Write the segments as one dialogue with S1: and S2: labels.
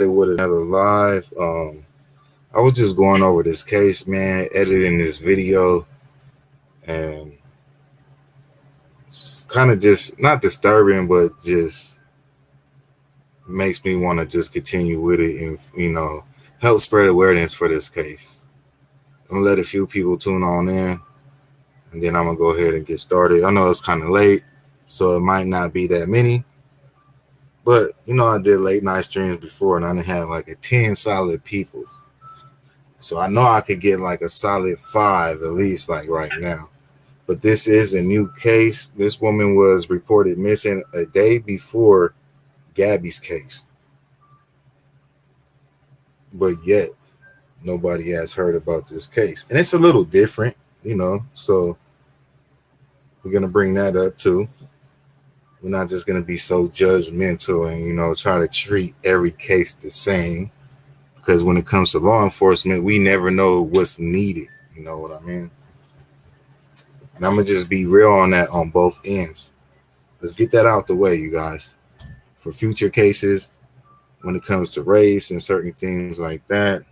S1: it with another live. I was just going over this case, man, editing this video, and it's kind of just not disturbing, but just makes me want to just continue with it and help spread awareness for this case. I'm gonna let a few people tune on in, and then I'm gonna go ahead and get started. I know it's kind of late, so it might not be that many. But I did late night streams before, and I had like a 10 solid people. So I know I could get like a solid 5 at least, like right now. But this is a new case. This woman was reported missing a day before Gabby's case. But yet nobody has heard about this case. And it's a little different, so we're gonna bring that up too. We're not just gonna be so judgmental and try to treat every case the same. Because when it comes to law enforcement, we never know what's needed. You know what I mean? And I'm going to just be real on that on both ends. Let's get that out the way, you guys. For future cases, when it comes to race and certain things like that,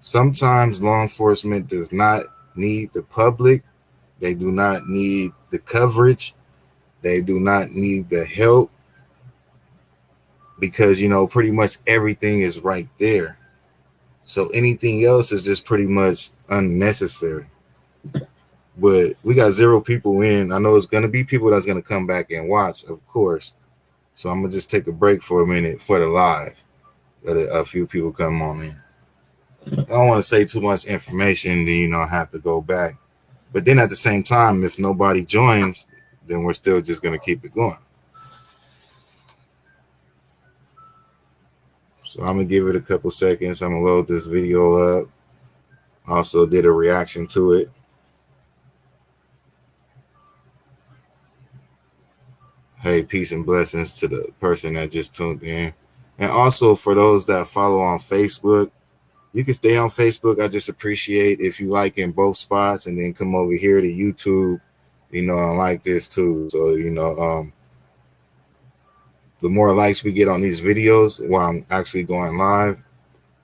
S1: sometimes law enforcement does not need the public. They do not need the coverage. They do not need the help. Because pretty much everything is right there, so anything else is just pretty much unnecessary. But we got 0 people in. I know it's going to be people that's going to come back and watch, of course, so I'm going to just take a break for a minute for the live, let a few people come on in. I don't want to say too much information, then I have to go back, but then at the same time, if nobody joins, then we're still just going to keep it going. So I'm going to give it a couple seconds. I'm going to load this video up. Also did a reaction to it. Hey, peace and blessings to the person that just tuned in. And also for those that follow on Facebook, you can stay on Facebook. I just appreciate if you like in both spots and then come over here to YouTube, and like this too. So, the more likes we get on these videos while I'm actually going live,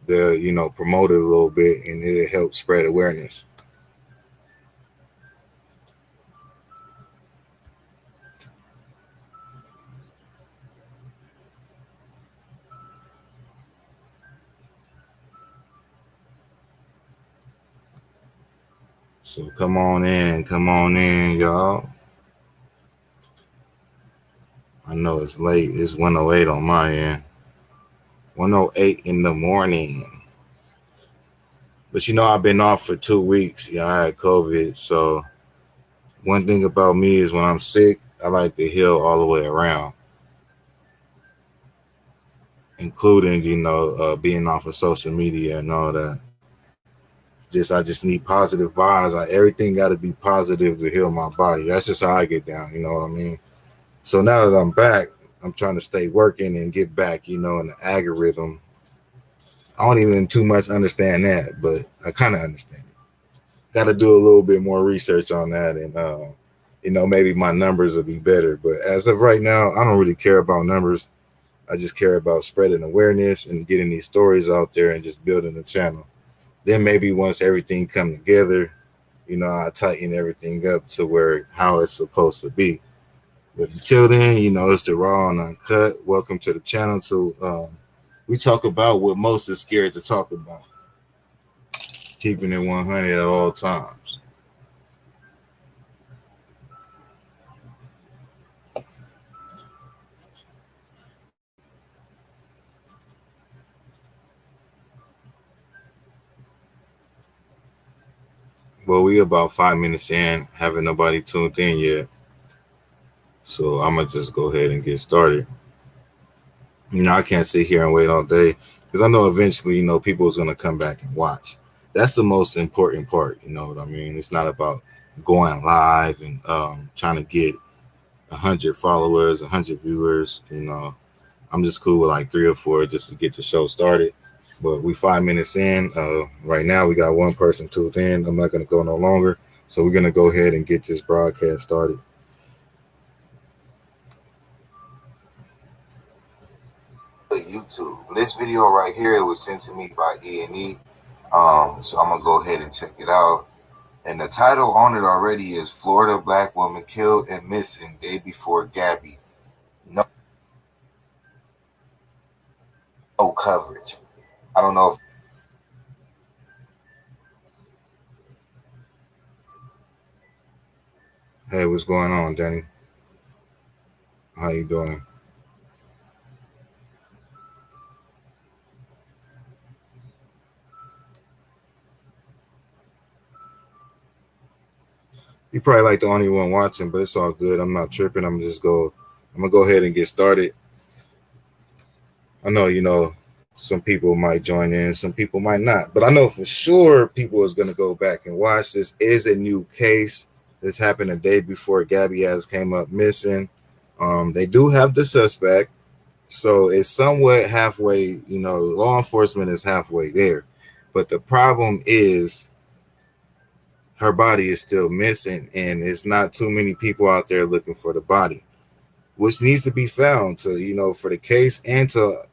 S1: they'll, promote it a little bit and it'll help spread awareness. So come on in, y'all. I know it's late. It's 1:08 on my end. 1:08 in the morning. But I've been off for 2 weeks. I had COVID. So one thing about me is when I'm sick, I like to heal all the way around. Including, being off of social media and all that. I just need positive vibes. Everything got to be positive to heal my body. That's just how I get down. You know what I mean? So now that I'm back, I'm trying to stay working and get back, in the algorithm. I don't even too much understand that, but I kind of understand it. Got to do a little bit more research on that, and maybe my numbers will be better. But as of right now, I don't really care about numbers. I just care about spreading awareness and getting these stories out there and just building the channel. Then maybe once everything come together, I tighten everything up to how it's supposed to be. But until then, it's the raw and uncut. Welcome to the channel. We talk about what most is scared to talk about. Keeping it 100 at all times. Well, we about 5 minutes in, haven't nobody tuned in yet. So I'm going to just go ahead and get started. I can't sit here and wait all day because I know eventually, people is going to come back and watch. That's the most important part. You know what I mean? It's not about going live and trying to get 100 followers, 100 viewers. I'm just cool with like 3 or 4 just to get the show started. But we 5 minutes in. Right now, we got 1 person tuned in. I'm not going to go no longer. So we're going to go ahead and get this broadcast started. YouTube. This video right here, it was sent to me by E&E. So I'm gonna go ahead and check it out. And the title on it already is Florida Black Woman Killed and Missing Day Before Gabby. No, no coverage. I don't know if Hey, what's going on, Danny? How you doing? You probably like the only one watching, but it's all good. I'm not tripping. I'm gonna go ahead and get started. I know, some people might join in, some people might not, but I know for sure people is gonna go back and watch. This is a new case. This happened a day before Gabby has came up missing. They do have the suspect, so it's somewhat halfway. Law enforcement is halfway there, but the problem is her body is still missing, and it's not too many people out there looking for the body, which needs to be found to, for the case and to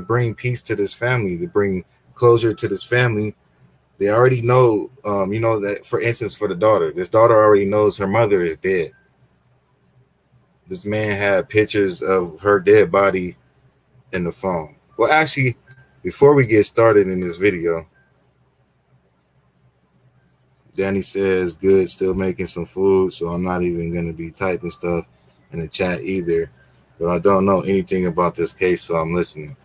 S1: bring peace to this family, to bring closure to this family. They already know, that, for instance, for the daughter, this daughter already knows her mother is dead. This man had pictures of her dead body in the phone. Well, actually, before we get started in this video, Danny says, good, still making some food, so I'm not even going to be typing stuff in the chat either. But I don't know anything about this case, so I'm listening.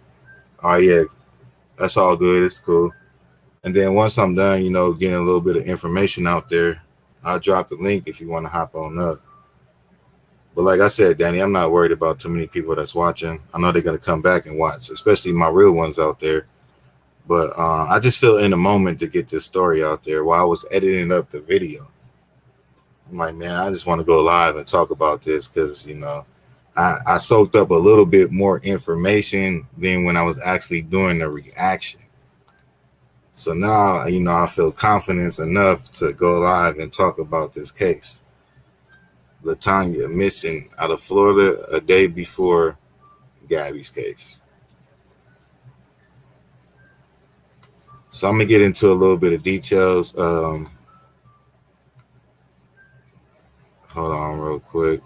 S1: Oh, yeah, that's all good. It's cool. And then once I'm done, getting a little bit of information out there, I'll drop the link if you want to hop on up. But like I said, Danny, I'm not worried about too many people that's watching. I know they're going to come back and watch, especially my real ones out there. But I just feel in the moment to get this story out there while I was editing up the video. I'm like, man, I just want to go live and talk about this because, I soaked up a little bit more information than when I was actually doing the reaction. So now, I feel confidence enough to go live and talk about this case. LaTonya missing out of Florida a day before Gabby's case. So I'm going to get into a little bit of details. Hold on real quick.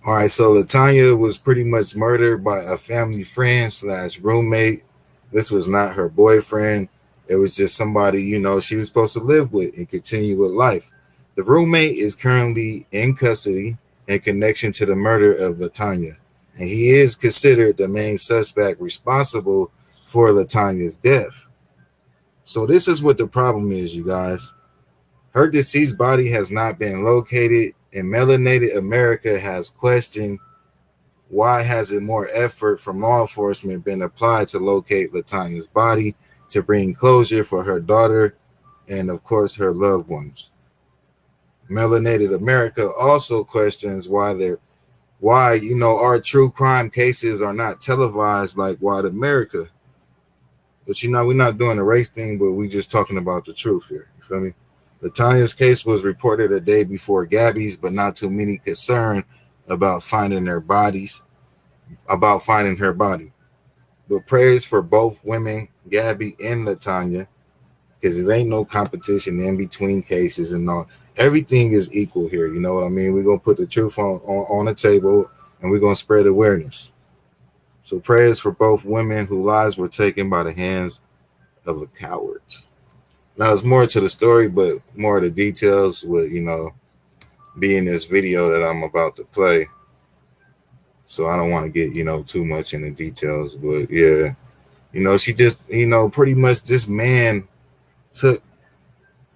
S1: All right, so LaTonya was pretty much murdered by a family friend / roommate. This was not her boyfriend. It was just somebody, she was supposed to live with and continue with life. The roommate is currently in custody in connection to the murder of LaTonya, and he is considered the main suspect responsible for LaTonya's death. So this is what the problem is, you guys. Her deceased body has not been located, and Melanated America has questioned why hasn't more effort from law enforcement been applied to locate LaTonya's body to bring closure for her daughter and, of course, her loved ones. Melanated America also questions why our true crime cases are not televised like White America. But we're not doing a race thing, but we just talking about the truth here. You feel me? LaTonya's case was reported a day before Gabby's, but not too many concerned about finding her body. But prayers for both women, Gabby and LaTonya, because it ain't no competition in between cases and all. Everything is equal here. You know what I mean? We're going to put the truth on the table, and we're going to spread awareness. So prayers for both women whose lives were taken by the hands of a coward. Now, there's more to the story, but more of the details would, be in this video that I'm about to play. So I don't want to get, too much in the details. But, yeah, she just, pretty much this man took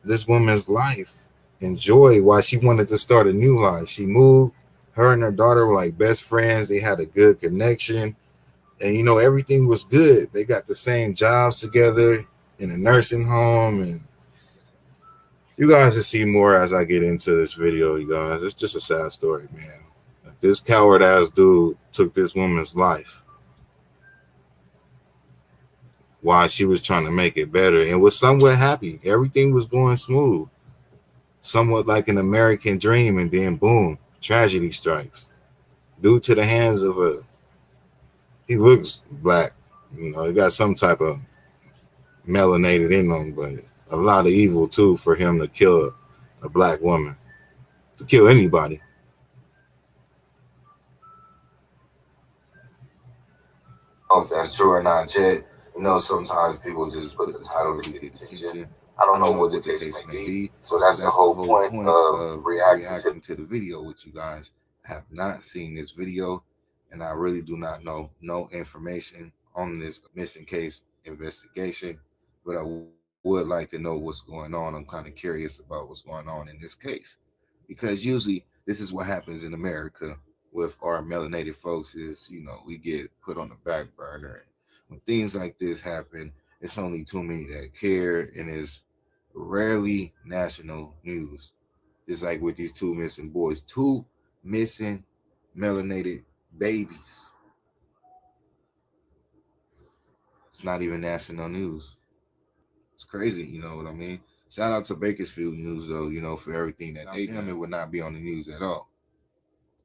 S1: this woman's life and joy while she wanted to start a new life. She moved. Her and her daughter were like best friends. They had a good connection. And, everything was good. They got the same jobs together in a nursing home, and you guys will see more as I get into this video, you guys. It's just a sad story, man. This coward ass dude took this woman's life. while she was trying to make it better and was somewhat happy. Everything was going smooth, somewhat like an American dream, and then boom, tragedy strikes. Due to the hands of a, he looks black, he got some type of melanated in him, but a lot of evil too for him to kill a black woman, to kill anybody. If that's true or not yet. Sometimes people just put the title to get attention. I don't know what the case may be. So that's the whole point of reacting to the video with you guys. I have not seen this video, and I really do not know no information on this missing case investigation, but I would like to know what's going on. I'm kind of curious about what's going on in this case, because usually this is what happens in America with our melanated folks is, we get put on the back burner. When things like this happen, it's only too many that care, and it's rarely national news. Just like with these two missing boys, two missing melanated babies. It's not even national news. It's crazy, you know what I mean? Shout out to Bakersfield News, though, for everything that they do. It would not be on the news at all.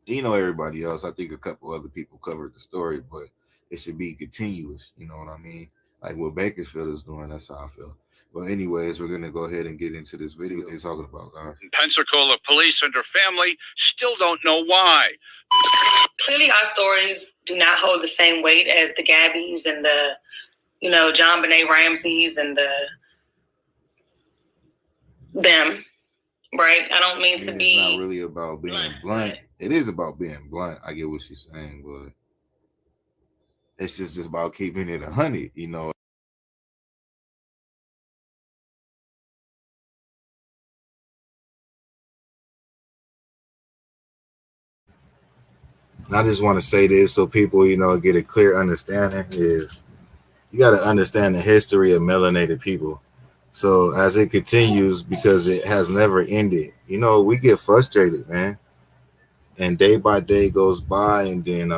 S1: Everybody else, I think a couple other people covered the story, but it should be continuous, you know what I mean? Like what Bakersfield is doing, that's how I feel. But anyways, we're going to go ahead and get into this video. What they're talking about, guys.
S2: Pensacola police and her family still don't know why.
S3: Clearly, our stories do not hold the same weight as the Gabbys and the, John Benet Ramseys and them, right? I don't mean to be...
S1: It's not really about being blunt. It is about being blunt. I get what she's saying, but it's just about keeping it 100, I just want to say this so people, get a clear understanding is you got to understand the history of melanated people. So as it continues, because it has never ended, we get frustrated, man. And day by day goes by, and then,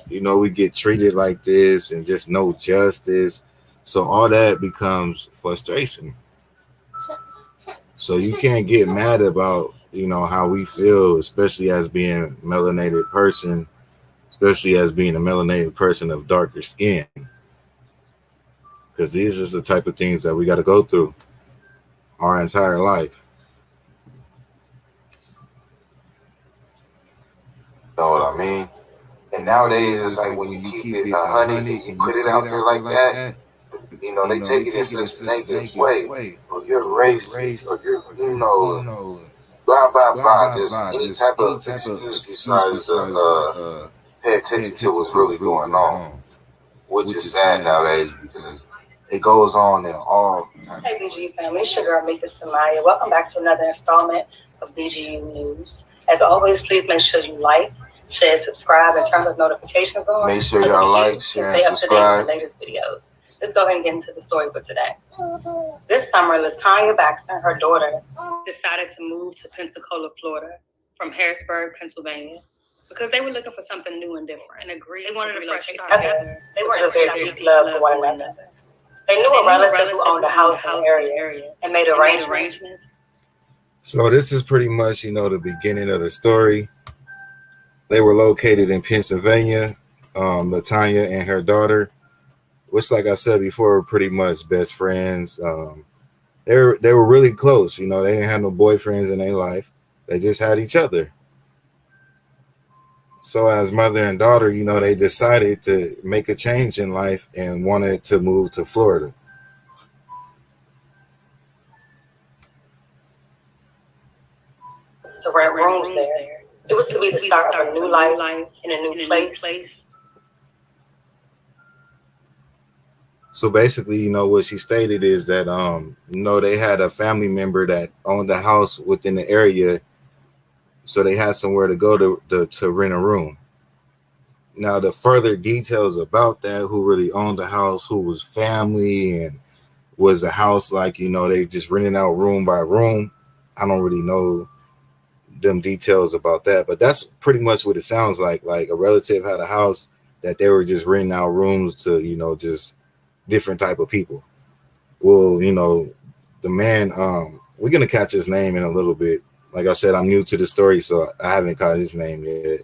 S1: we get treated like this and just no justice. So all that becomes frustration. So you can't get mad about, how we feel, especially as being a melanated person, especially as being a melanated person of darker skin. Because these are the type of things that we got to go through our entire life. You know what I mean? And nowadays, it's like when you keep it 100 and you put it out there like that, they take it in such a negative way. Or you're racist, or you're, blah, blah, blah. Just any type of excuse besides to pay attention to what's really going on. Which is sad nowadays because it goes on in all times.
S3: Hey, BGU family, it's your girl, Mika Samaya. Welcome back to another installment of BGU News. As always, please make sure you like, share, subscribe, and turn those notifications on.
S1: Make sure y'all like, share, and subscribe.
S3: Stay up to date with the latest videos. Let's go ahead and get into the story for today. This summer, LaTonya Baxter and her daughter decided to move to Pensacola, Florida, from Harrisburg, Pennsylvania, because they were looking for something new and different and agreed they wanted to relocate together. They weren't there to deep love for one another. They knew a relative who owned a house in the area and made arrangements.
S1: So this is pretty much, the beginning of the story. They were located in Pennsylvania, LaTonya and her daughter, which, like I said before, were pretty much best friends. They were really close. They didn't have no boyfriends in their life. They just had each other. So as mother and daughter, they decided to make a change in life and wanted to move to Florida.
S3: To rent rooms there. It was to be the start of a new life in a new place.
S1: So basically, what she stated is that, they had a family member that owned a house within the area. So they had somewhere to go to rent a room. Now, the further details about that, who really owned the house, who was family, and was the house like, they just renting out room by room. I don't really know them details about that, but that's pretty much what it sounds like. Like a relative had a house that they were just renting out rooms to, just different type of people. Well, you know, the man, we're gonna catch his name in a little bit. Like I said, I'm new to the story, so I haven't caught his name yet.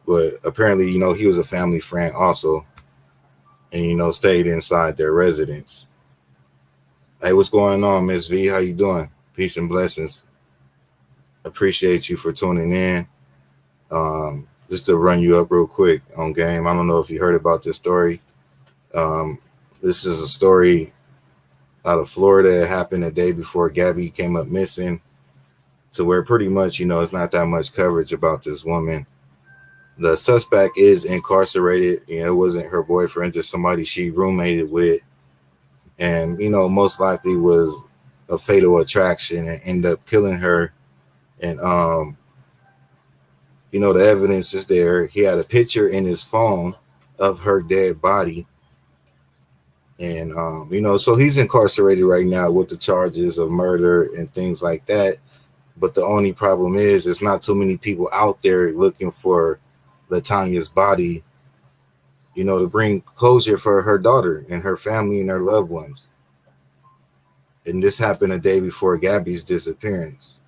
S1: But apparently, you know, he was a family friend also, and you know, stayed inside their residence. Hey, what's going on, Miss V? How you doing? Peace and blessings. Appreciate you for tuning in. Just to run you up real quick on game. I don't know if you heard about this story. Um, this is a story out of Florida. It happened a day before Gabby came up missing, to where pretty much, you know, it's not that much coverage about this woman. The suspect is incarcerated. You know, it wasn't her boyfriend, just somebody she roommated with, and you know, most likely was a fatal attraction and ended up killing her. And you know, the evidence is there. He had a picture in his phone of her dead body. And, you know, so he's incarcerated right now with the charges of murder and things like that. But the only problem is, there's not too many people out there looking for LaTonya's body, you know, to bring closure for her daughter and her family and her loved ones. And this happened a day before Gabby's disappearance.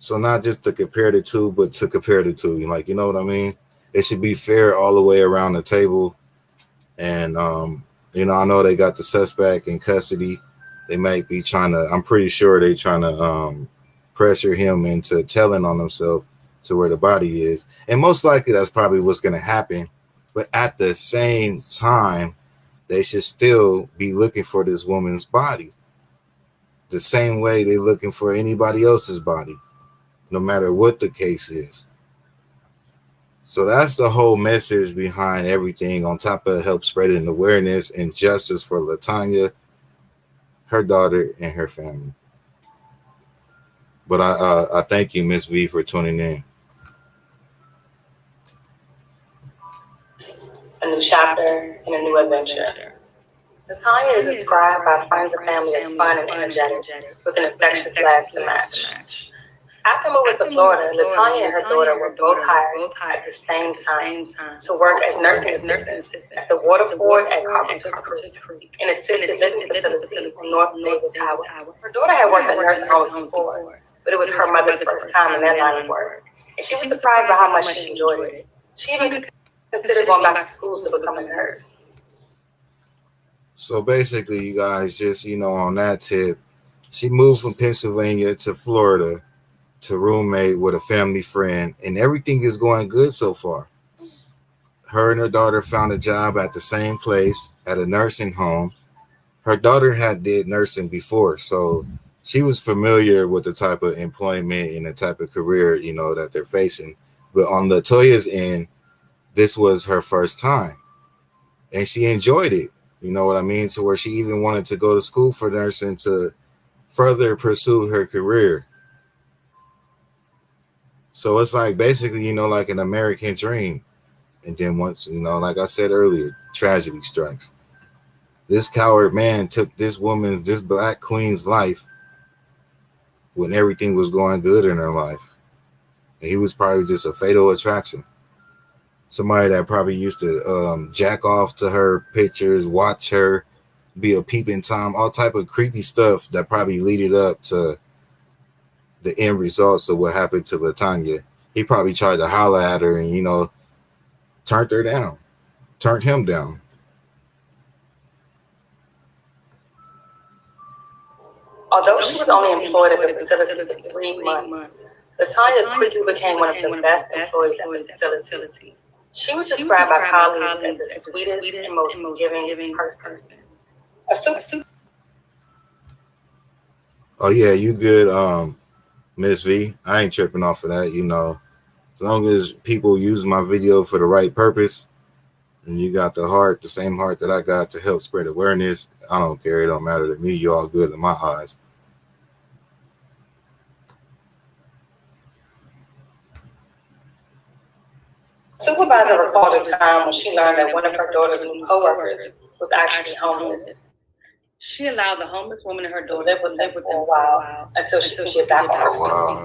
S1: So not just to compare the two, but to compare the two. Like, you know what I mean? It should be fair all the way around the table. And, you know, I know they got the suspect in custody. They might be trying to, I'm pretty sure they're trying to pressure him into telling on himself to where the body is. And most likely that's probably what's going to happen. But at the same time, they should still be looking for this woman's body the same way they're looking for anybody else's body, no matter what the case is. So that's the whole message behind everything, on top of help spreading awareness and justice for LaTonya, her daughter, and her family. But I thank you, Miss V, for tuning in.
S3: A new chapter and a new adventure. LaTonya is described by friends and family as fun and energetic, with an infectious laugh to match. After moving to Florida, LaTonya and her daughter were both hired at the same time to work as nursing assistants at the Waterford at Carpenter's Creek, an assisted living facility on North Davis Highway. Her daughter had worked at nursing homes before, but it was her mother's first time in that line of work, and she was surprised by how much she enjoyed it. She even considered going back to school to become a nurse.
S1: So basically, you guys, just, you know, on that tip, she moved from Pennsylvania to Florida to roommate with a family friend, and everything is going good so far. Her and her daughter found a job at the same place at a nursing home. Her daughter had did nursing before, so she was familiar with the type of employment and the type of career, you know, that they're facing. But on LaToya's end, this was her first time, and she enjoyed it. You know what I mean? To where she even wanted to go to school for nursing to further pursue her career. So it's like basically, you know, like an American dream. And then once, you know, like I said earlier, tragedy strikes. This coward man took this woman's, this black queen's life when everything was going good in her life. And he was probably just a fatal attraction. Somebody that probably used to jack off to her pictures, watch her, be a peeping Tom, all type of creepy stuff that probably leaded up to the end results of what happened to LaTonya. He probably tried to holler at her and, you know, turned her down, turned him down.
S3: Although she was only employed at the facility for 3 months, LaTonya quickly became one of the best employees at the facility. She was described by colleagues as the sweetest and most giving person.
S1: Oh yeah, you good, Miss V. I ain't tripping off of that, you know. As long as people use my video for the right purpose, and you got the heart, the same heart that I got to help spread awareness, I don't care. It don't matter to me. You're all good in my eyes.
S3: Supervisor recalled a time when she learned that one of her daughter's new coworkers was actually homeless. She allowed the homeless woman and her daughter to live with them for a while until she could get back on her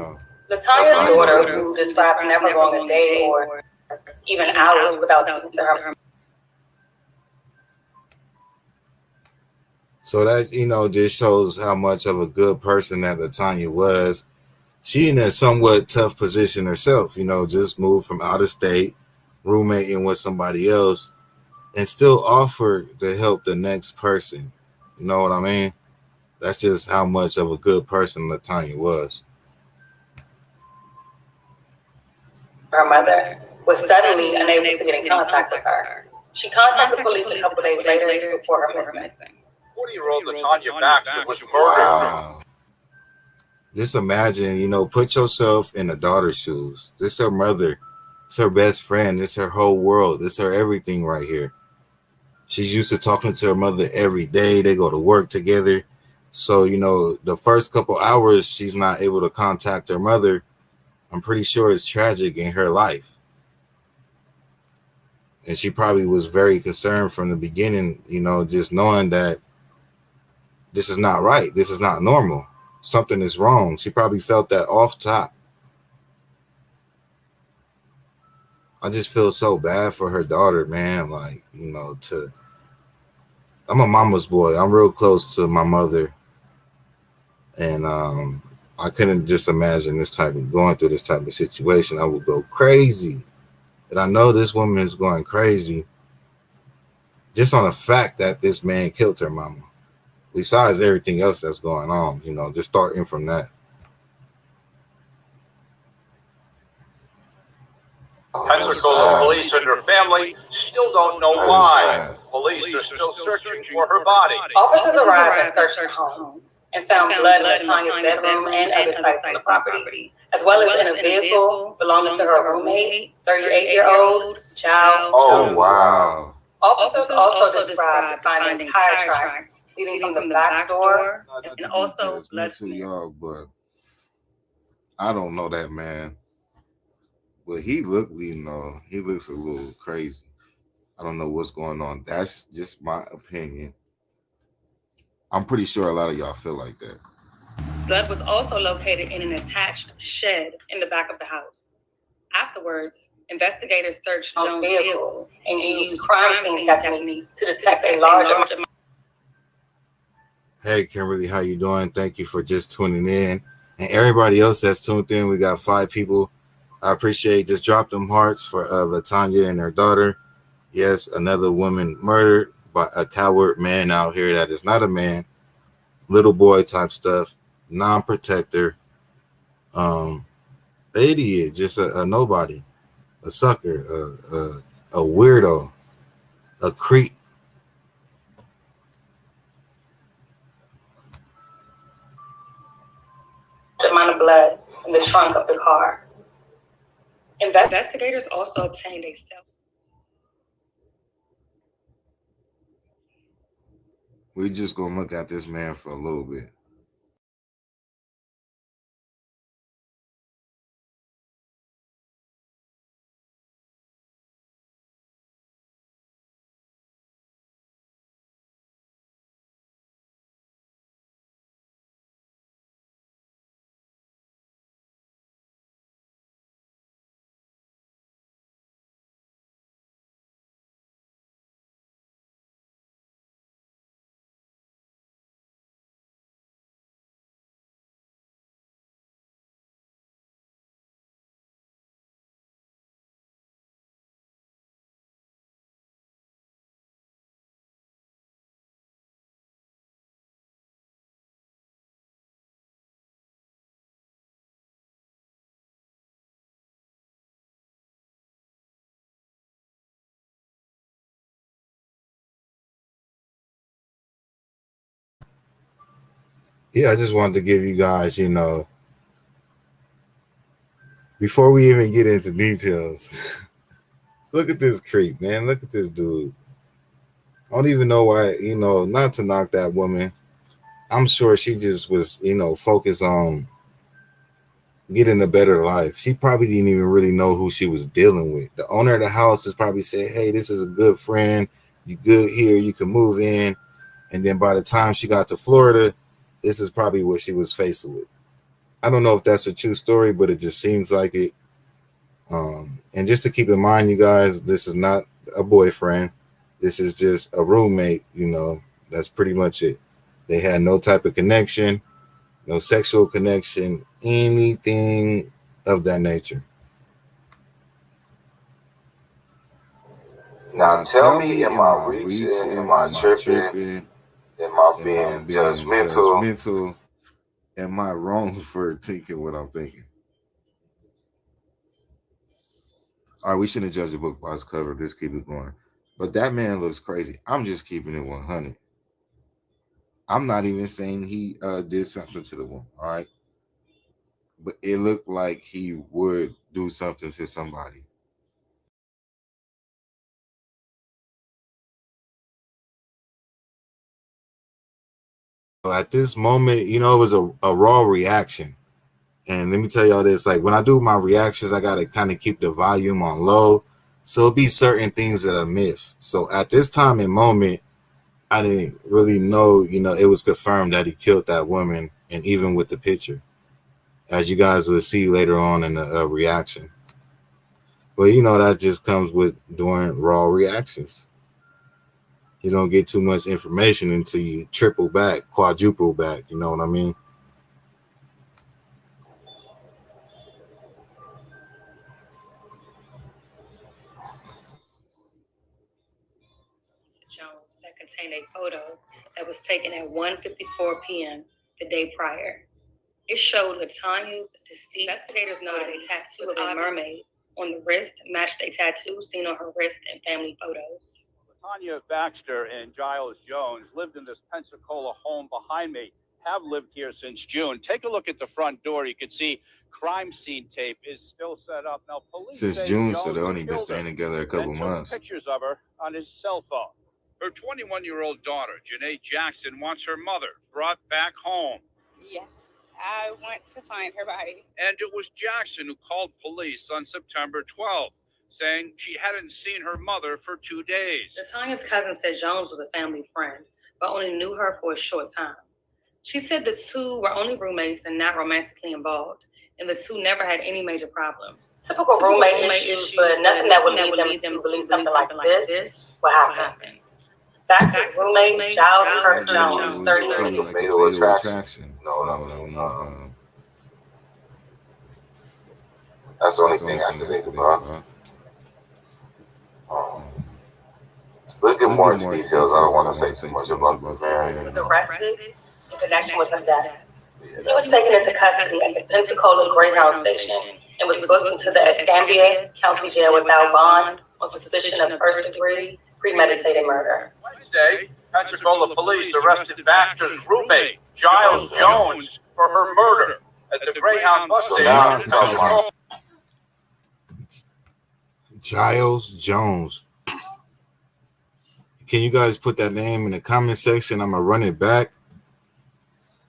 S3: feet. LaTonya's daughter, who described never going a day or even hours without speaking to her
S1: So that, just shows how much of a good person that LaTonya was. She in a somewhat tough position herself, just moved from out of state, roommating with somebody else, and still offered to help the next person. You know what I mean? That's just how much of a good person LaTonya was.
S3: Her mother was suddenly unable to get in contact with her. She contacted police a couple days later to report her missing.
S2: 40-year-old LaTonya Baxter was murdered.
S1: Wow. Just imagine, put yourself in a daughter's shoes. This is her mother. It's her best friend. It's her whole world. It's her everything right here. She's used to talking to her mother every day. They go to work together. So, the first couple hours she's not able to contact her mother, I'm pretty sure it's tragic in her life. And she probably was very concerned from the beginning, just knowing that this is not right. This is not normal. Something is wrong. She probably felt that off top. I just feel so bad for her daughter, man. Like, I'm a mama's boy. I'm real close to my mother. And I couldn't just imagine going through this type of situation. I would go crazy. And I know this woman is going crazy just on the fact that this man killed her mama. Besides everything else that's going on, just starting from that.
S2: Pensacola police and her family still don't know why. Police are still searching for her body.
S3: Officers arrived and searched her home and found blood in LaTonya's bedroom and other sites on the property, as well as in a vehicle belonging to her roommate, 38-year-old Chow.
S1: Oh, wow.
S3: Officers also described finding tire tracks leading from the back door and also blood.
S1: To y'all, but I don't know that man. But he looks a little crazy. I don't know what's going on. That's just my opinion. I'm pretty sure a lot of y'all feel like that.
S3: Blood was also located in an attached shed in the back of the house. Afterwards, investigators searched Jones' vehicle and used crime scene techniques to detect a large amount.
S1: Hey, Kimberly, how you doing? Thank you for just tuning in. And everybody else that's tuned in, we got 5 people. I appreciate. Just drop them hearts for LaTonya and her daughter. Yes, another woman murdered by a coward man out here that is not a man, little boy type stuff, non-protector, idiot, just a nobody, a sucker, a weirdo, a creep.
S3: Amount of blood in the trunk of the car. Investigators also obtained a cell.
S1: We're just gonna look at this man for a little bit. Yeah, I just wanted to give you guys, before we even get into details, look at this creep, man. Look at this dude. I don't even know why, not to knock that woman. I'm sure she just was, focused on getting a better life. She probably didn't even really know who she was dealing with. The owner of the house is probably saying, hey, this is a good friend. You good here. You can move in. And then by the time she got to Florida, this is probably what she was faced with. I don't know if that's a true story, but it just seems like it. And just to keep in mind, you guys, this is not a boyfriend. This is just a roommate, that's pretty much it. They had no type of connection, no sexual connection, anything of that nature.
S4: Now tell me, am I reaching? Am I tripping? Am I being judgmental?
S5: Am I wrong for thinking what I'm thinking? All right, we shouldn't judge a book by its cover. Let's keep it going. But that man looks crazy. I'm just keeping it 100. I'm not even saying he did something to the woman, all right? But it looked like he would do something to somebody.
S1: At this moment, it was a raw reaction. And let me tell y'all this, like when I do my reactions, I got to kind of keep the volume on low. So it'll be certain things that I miss. So at this time and moment, I didn't really know, it was confirmed that he killed that woman. And even with the picture, as you guys will see later on in the reaction. But, that just comes with doing raw reactions. You don't get too much information until you triple back, quadruple back. You know what I mean?
S3: Jones that contained a photo that was taken at 1:54 p.m. the day prior. It showed LaTonya's deceased. Investigators noted a tattoo of a mermaid on the wrist matched a tattoo seen on her wrist in family photos.
S2: LaTonya Baxter and Giles Jones lived in this Pensacola home behind me, have lived here since June. Take a look at the front door. You can see crime scene tape is still set up. Now, police
S5: Since
S2: say
S5: June,
S2: Jones
S5: so they've only been
S2: killed
S5: staying
S2: her
S5: together a couple
S2: and took
S5: months.
S2: pictures of her on his cell phone. Her 21-year-old daughter, Janae Jackson, wants her mother brought back home.
S6: Yes, I want to find her body.
S2: And it was Jackson who called police on September 12th, saying she hadn't seen her mother for 2 days.
S3: LaTonya's cousin said Jones was a family friend, but only knew her for a short time. She said the two were only roommates and not romantically involved, and the two never had any major problems.
S7: Typical roommate issues, but nothing that would lead them to believe something like this will happen. Baxter's roommate, Giles Kurt Jones, 33.
S4: Fatal attraction. No. That's the only thing I can think about. Let's get more into details. I don't want to say too much about this man.
S3: He was arrested in connection with her death.
S7: He was taken into custody at the Pensacola Greyhound Station and was booked into the Escambia County Jail without bond on suspicion of first-degree premeditated murder.
S2: Wednesday, Pensacola police arrested Baxter's roommate, Giles Jones, for her murder at the Greyhound bus station.
S1: Giles Jones. Can you guys put that name in the comment section? I'm going to run it back.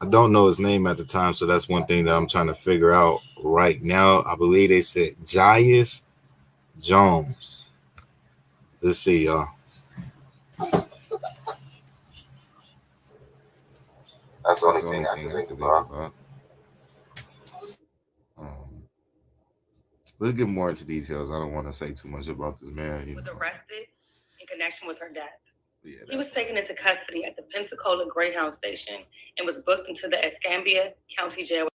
S1: I don't know his name at the time, so that's one thing that I'm trying to figure out right now. I believe they said Giles Jones. Let's see, y'all.
S4: That's the only thing I can think about.
S5: Let's get more into details. I don't want to say too much about this man.
S3: He was arrested in connection with her death.
S5: Yeah,
S3: he was taken into custody at the Pensacola Greyhound Station and was booked into the Escambia County Jail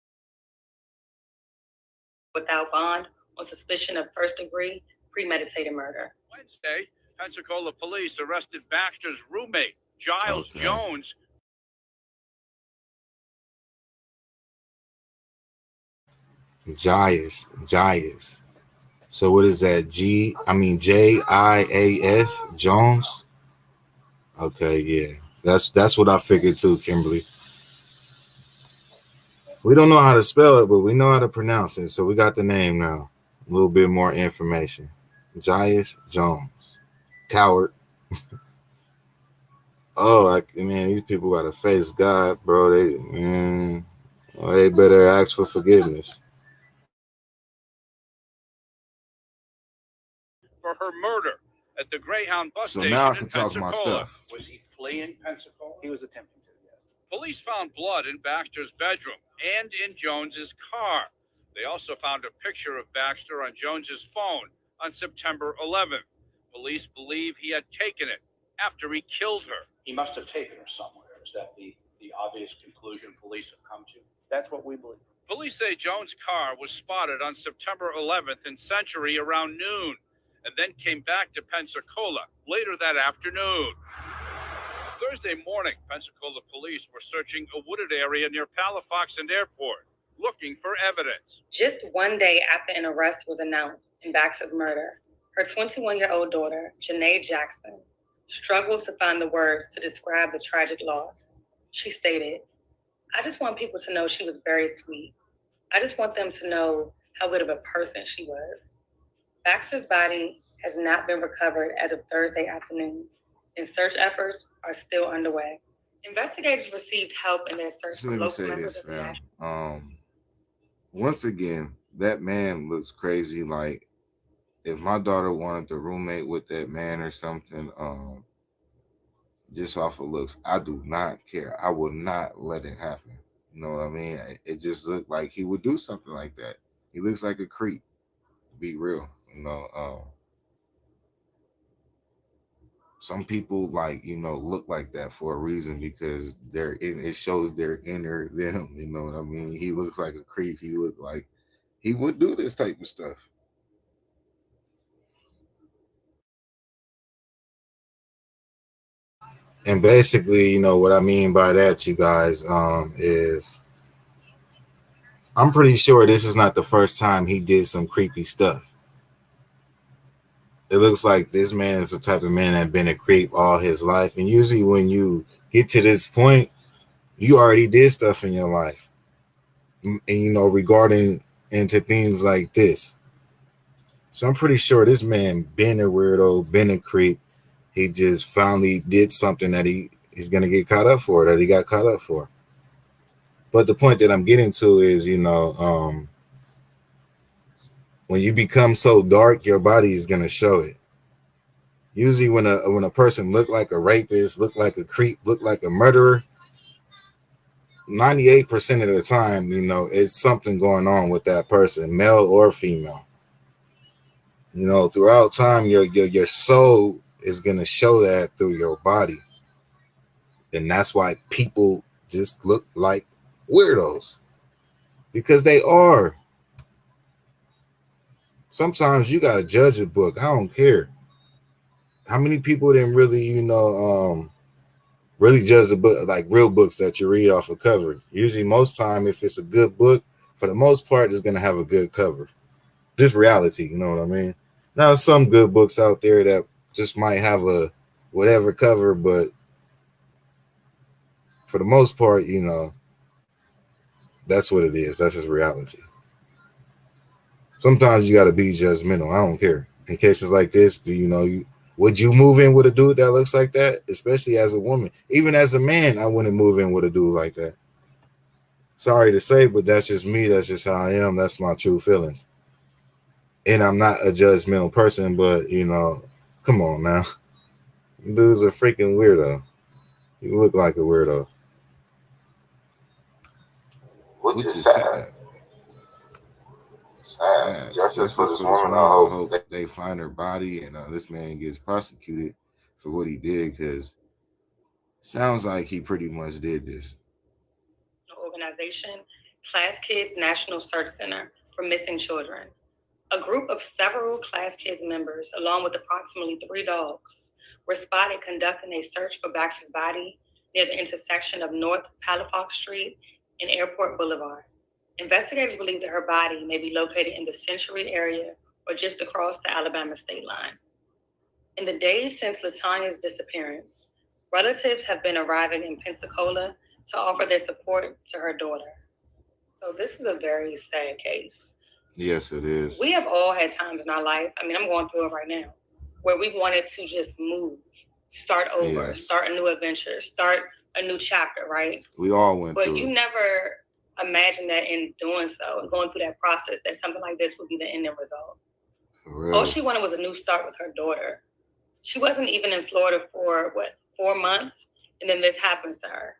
S3: without bond on suspicion of first-degree premeditated murder.
S2: Wednesday, Pensacola police arrested Baxter's roommate, Giles Jones.
S1: Giles. So what is that? J-I-A-S, Jones? Okay, yeah. That's what I figured too, Kimberly. We don't know how to spell it, but we know how to pronounce it. So we got the name now. A little bit more information. Giles Jones. Coward. Man, these people gotta face God, bro. They better ask for forgiveness.
S2: For her murder at the Greyhound bus station.
S5: So now I can
S2: in
S5: talk my stuff.
S2: Was he fleeing Pensacola? He was attempting to, yes. Police found blood in Baxter's bedroom and in Jones's car. They also found a picture of Baxter on Jones's phone on September 11th. Police believe he had taken it after he killed her.
S8: He must have taken her somewhere. Is that the
S2: the obvious conclusion police have come to? That's what we believe. Police say Jones' car was spotted on September 11th in Century around noon, and then came back to Pensacola later that afternoon. Thursday morning, Pensacola police were searching a wooded area near Palafox and Airport, looking for evidence.
S3: Just one day after an arrest was announced in Baxter's murder, her 21-year-old daughter, Janae Jackson, struggled to find the words to describe the tragic loss. She stated, "I just want people to know she was very sweet. I just want them to know how good of a person she was." Baxter's body has not been recovered as of Thursday afternoon, and search efforts are still underway. Investigators received help in their search
S5: So
S3: from
S5: let me
S3: local
S5: say
S3: members
S5: this,
S3: of the
S5: fam.
S3: national.
S5: Once again, that man looks crazy. Like, if my daughter wanted to roommate with that man or something, just off of looks, I do not care. I will not let it happen. You know what I mean? It just looked like he would do something like that. He looks like a creep, to be real. You know, some people, like, you know, look like that for a reason, because it shows their inner them. You know what I mean? He looks like a creep. He looked like he would do this type of stuff.
S1: And basically, you know, what I mean by that, you guys, is I'm pretty sure this is not the first time he did some creepy stuff. It looks like this man is the type of man that been a creep all his life. And usually when you get to this point, you already did stuff in your life. And, you know, regarding into things like this. So I'm pretty sure this man been a weirdo, been a creep. He just finally did something that he's going to get caught up for, that he got caught up for. But the point that I'm getting to is, you know, when you become so dark, your body is going to show it. Usually when a person look like a rapist, look like a creep, look like a murderer, 98% of the time, you know, it's something going on with that person, male or female. You know, throughout time, your soul is going to show that through your body. And that's why people just look like weirdos, because they are. Sometimes you got to judge a book. I don't care how many people didn't really, you know, really judge the book, like real books that you read off a cover. Usually, most time, if it's a good book, for the most part, it's going to have a good cover. Just reality, you know what I mean? Now, some good books out there that just might have a whatever cover, but for the most part, you know, that's what it is. That's just reality. Sometimes you got to be judgmental. I don't care. In cases like this, do you know would you move in with a dude that looks like that? Especially as a woman. Even as a man, I wouldn't move in with a dude like that. Sorry to say, but that's just me. That's just how I am. That's my true feelings. And I'm not a judgmental person, but, you know, come on now. Dude's a freaking weirdo. You look like a weirdo.
S4: Which is sad. Sad. Justice for this woman. I hope
S5: they find her body and this man gets prosecuted for what he did, because sounds like he pretty much did this.
S3: Organization, Class Kids National Search Center for Missing Children. A group of several Class Kids members, along with approximately 3 dogs, were spotted conducting a search for Baxter's body near the intersection of North Palafox Street and Airport Boulevard. Investigators believe that her body may be located in the Century area or just across the Alabama state line. In the days since LaTonya's disappearance, relatives have been arriving in Pensacola to offer their support to her daughter. So this is a very sad case.
S5: Yes, it is.
S3: We have all had times in our life, I mean, I'm going through it right now, where we wanted to just move, start over, start a new adventure, start a new chapter, right?
S5: We all went through it. But
S3: you never imagined that in doing so and going through that process, that something like this would be the ending result.
S5: For real.
S3: All she wanted was a new start with her daughter. She wasn't even in Florida for, 4 months, and then this happens to her.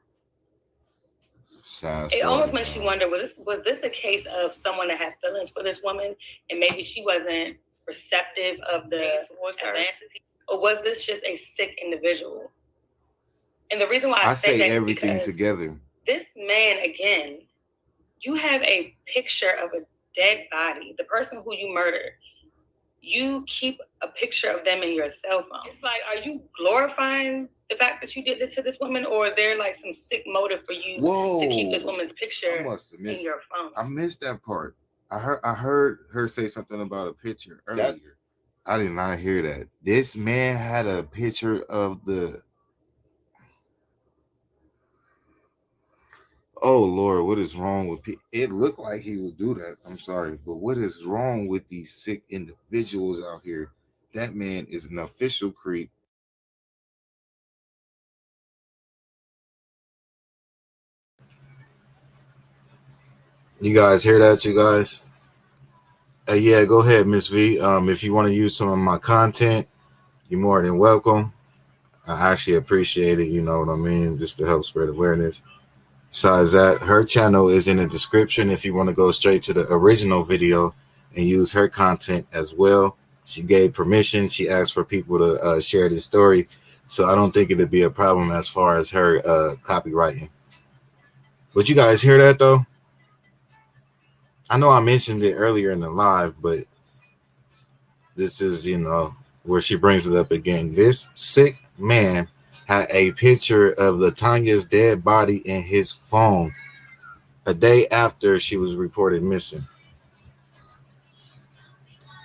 S3: It almost makes you wonder, was this a case of someone that had feelings for this woman and maybe she wasn't receptive of the advances? Or was this just a sick individual? And the reason why
S5: I
S3: say
S5: say
S3: that
S5: everything
S3: is
S5: together.
S3: this man, again, you have a picture of a dead body, the person who you murdered. You keep a picture of them in your cell phone. It's like, are you glorifying the fact that you did this to this woman, or is there like some sick motive for you to keep this woman's picture in your phone?
S5: I missed that part. I heard her say something about a picture earlier. I did not hear that. This man had a picture of the. Oh Lord, what is wrong with people? It looked like he would do that. I'm sorry, but what is wrong with these sick individuals out here? That man is an official creep.
S1: You guys hear that, you guys? Yeah, go ahead, Miss V. If you want to use some of my content, you're more than welcome. I actually appreciate it, you know what I mean, just to help spread awareness. Besides that, her channel is in the description if you want to go straight to the original video and use her content as well. She gave permission. She asked for people to share this story. So I don't think it'd be a problem as far as her copywriting. But you guys hear that, though? I know I mentioned it earlier in the live, but this is, you know, where she brings it up again. This sick man had a picture of LaTonya's dead body in his phone a day after she was reported missing.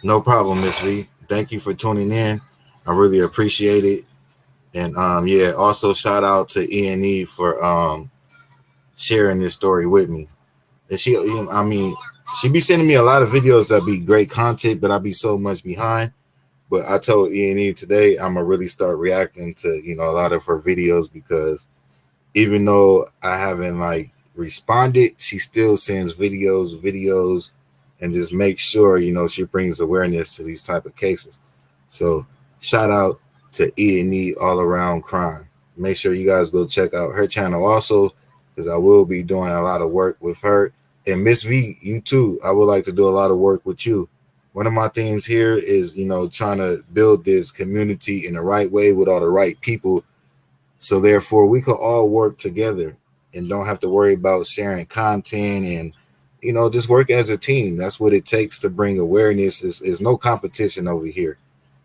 S1: No problem, Miss V. Thank you for tuning in. I really appreciate it. And yeah, also shout out to E&E for sharing this story with me. And she, you know, I mean, she be sending me a lot of videos that be great content, but I be so much behind. But I told E&E today I'm gonna really start reacting to, you know, a lot of her videos, because even though I haven't like responded, she still sends videos, and just make sure, you know, she brings awareness to these type of cases. So shout out to E&E All Around Crime. Make sure you guys go check out her channel also, because I will be doing a lot of work with her. And Miss V, you too. I would like to do a lot of work with you. One of my things here is, you know, trying to build this community in the right way with all the right people. So therefore we could all work together and don't have to worry about sharing content, and, you know, just work as a team. That's what it takes to bring awareness. Is no competition over here.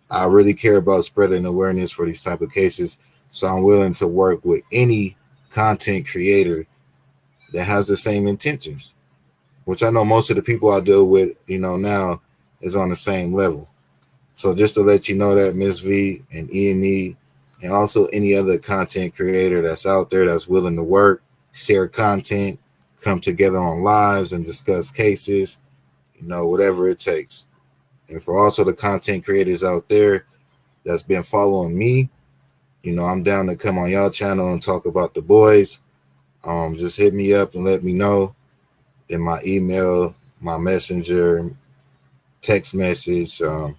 S1: I really care about spreading awareness for these type of cases. So I'm willing to work with any content creator that has the same intentions, which I know most of the people I deal with, you know, now is on the same level. So just to let you know that, Miss V and E&E, and also any other content creator that's out there that's willing to work, share content, come together on lives and discuss cases, you know, whatever it takes. And for also the content creators out there that's been following me, you know, I'm down to come on y'all channel and talk about the boys. Just hit me up and let me know in my email, my messenger, text message, you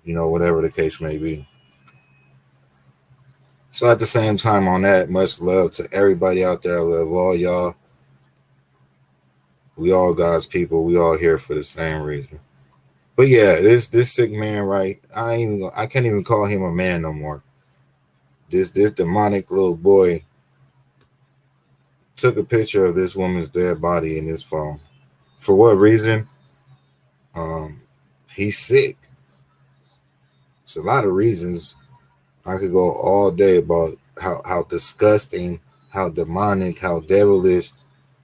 S1: know, whatever the case may be. So at the same time, on that, much love to everybody out there. I love all y'all. We all God's people. We all here for the same reason. But yeah, this sick man, right? I can't even call him a man no more. This demonic little boy took a picture of this woman's dead body in his phone. For what reason? He's sick. It's a lot of reasons. I could go all day about how disgusting, how demonic, how devilish,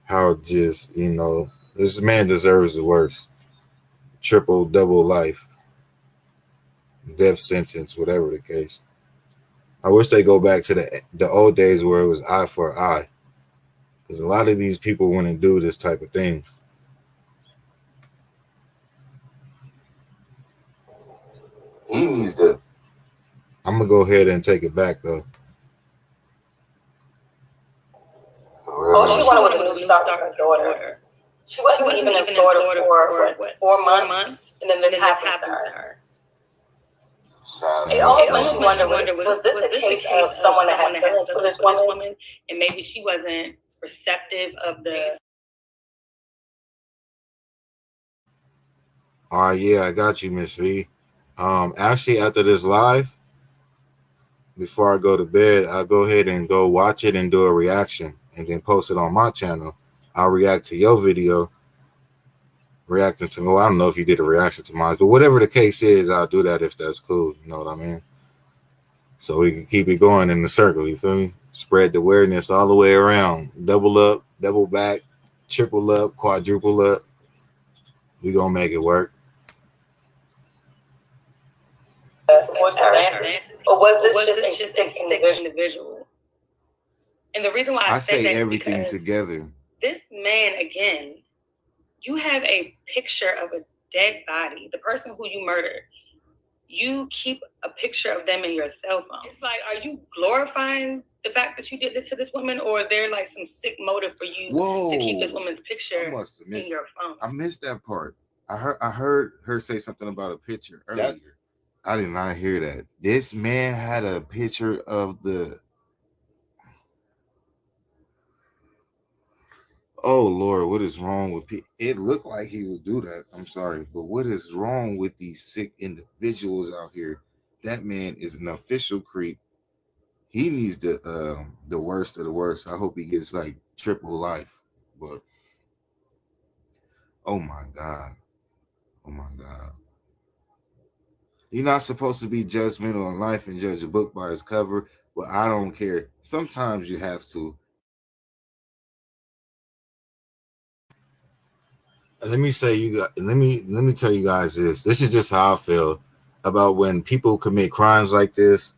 S1: how just, you know, this man deserves the worst. Triple, double life, death sentence, whatever the case. I wish they go back to the old days where it was eye for eye, because a lot of these people wouldn't do this type of things.
S4: He needs to.
S1: I'm gonna go ahead and take it back though.
S7: All she wanted was a new start with her daughter. She wasn't even in Florida for what, 4 months, and then this happened to her. It always makes you wonder, was this the case of someone that had feelings for this woman,
S3: and maybe she wasn't receptive of the...
S1: All right, yeah, I got you, Miss V. Actually, after this live, before I go to bed, I go ahead and go watch it and do a reaction and then post it on my channel. I'll react to your video, reacting to, well, I don't know if you did a reaction to mine, but whatever the case is, I'll do that if that's cool. You know what I mean? So we can keep it going in the circle. You feel me? Spread the awareness all the way around. Double up, double back, triple up, quadruple up. We gonna make it work.
S3: Or was this just a sick individual? And the reason why I
S5: say
S3: that
S5: everything together.
S3: This man, again, you have a picture of a dead body, the person who you murdered. You keep a picture of them in your cell phone. It's like, are you glorifying the fact that you did this to this woman, or is there like some sick motive for you to keep this woman's picture in your phone?
S5: I missed that part. I heard her say something about a picture earlier. I did not hear that. This man had a picture of the. Oh Lord, what is wrong with people? It looked like he would do that. I'm sorry, but what is wrong with these sick individuals out here? That man is an official creep. He needs the worst of the worst. I hope he gets like triple life. But oh my God. You're not supposed to be judgmental on life and judge a book by its cover, but I don't care. Sometimes you have to.
S1: Let me tell you guys this. This is just how I feel about when people commit crimes like this,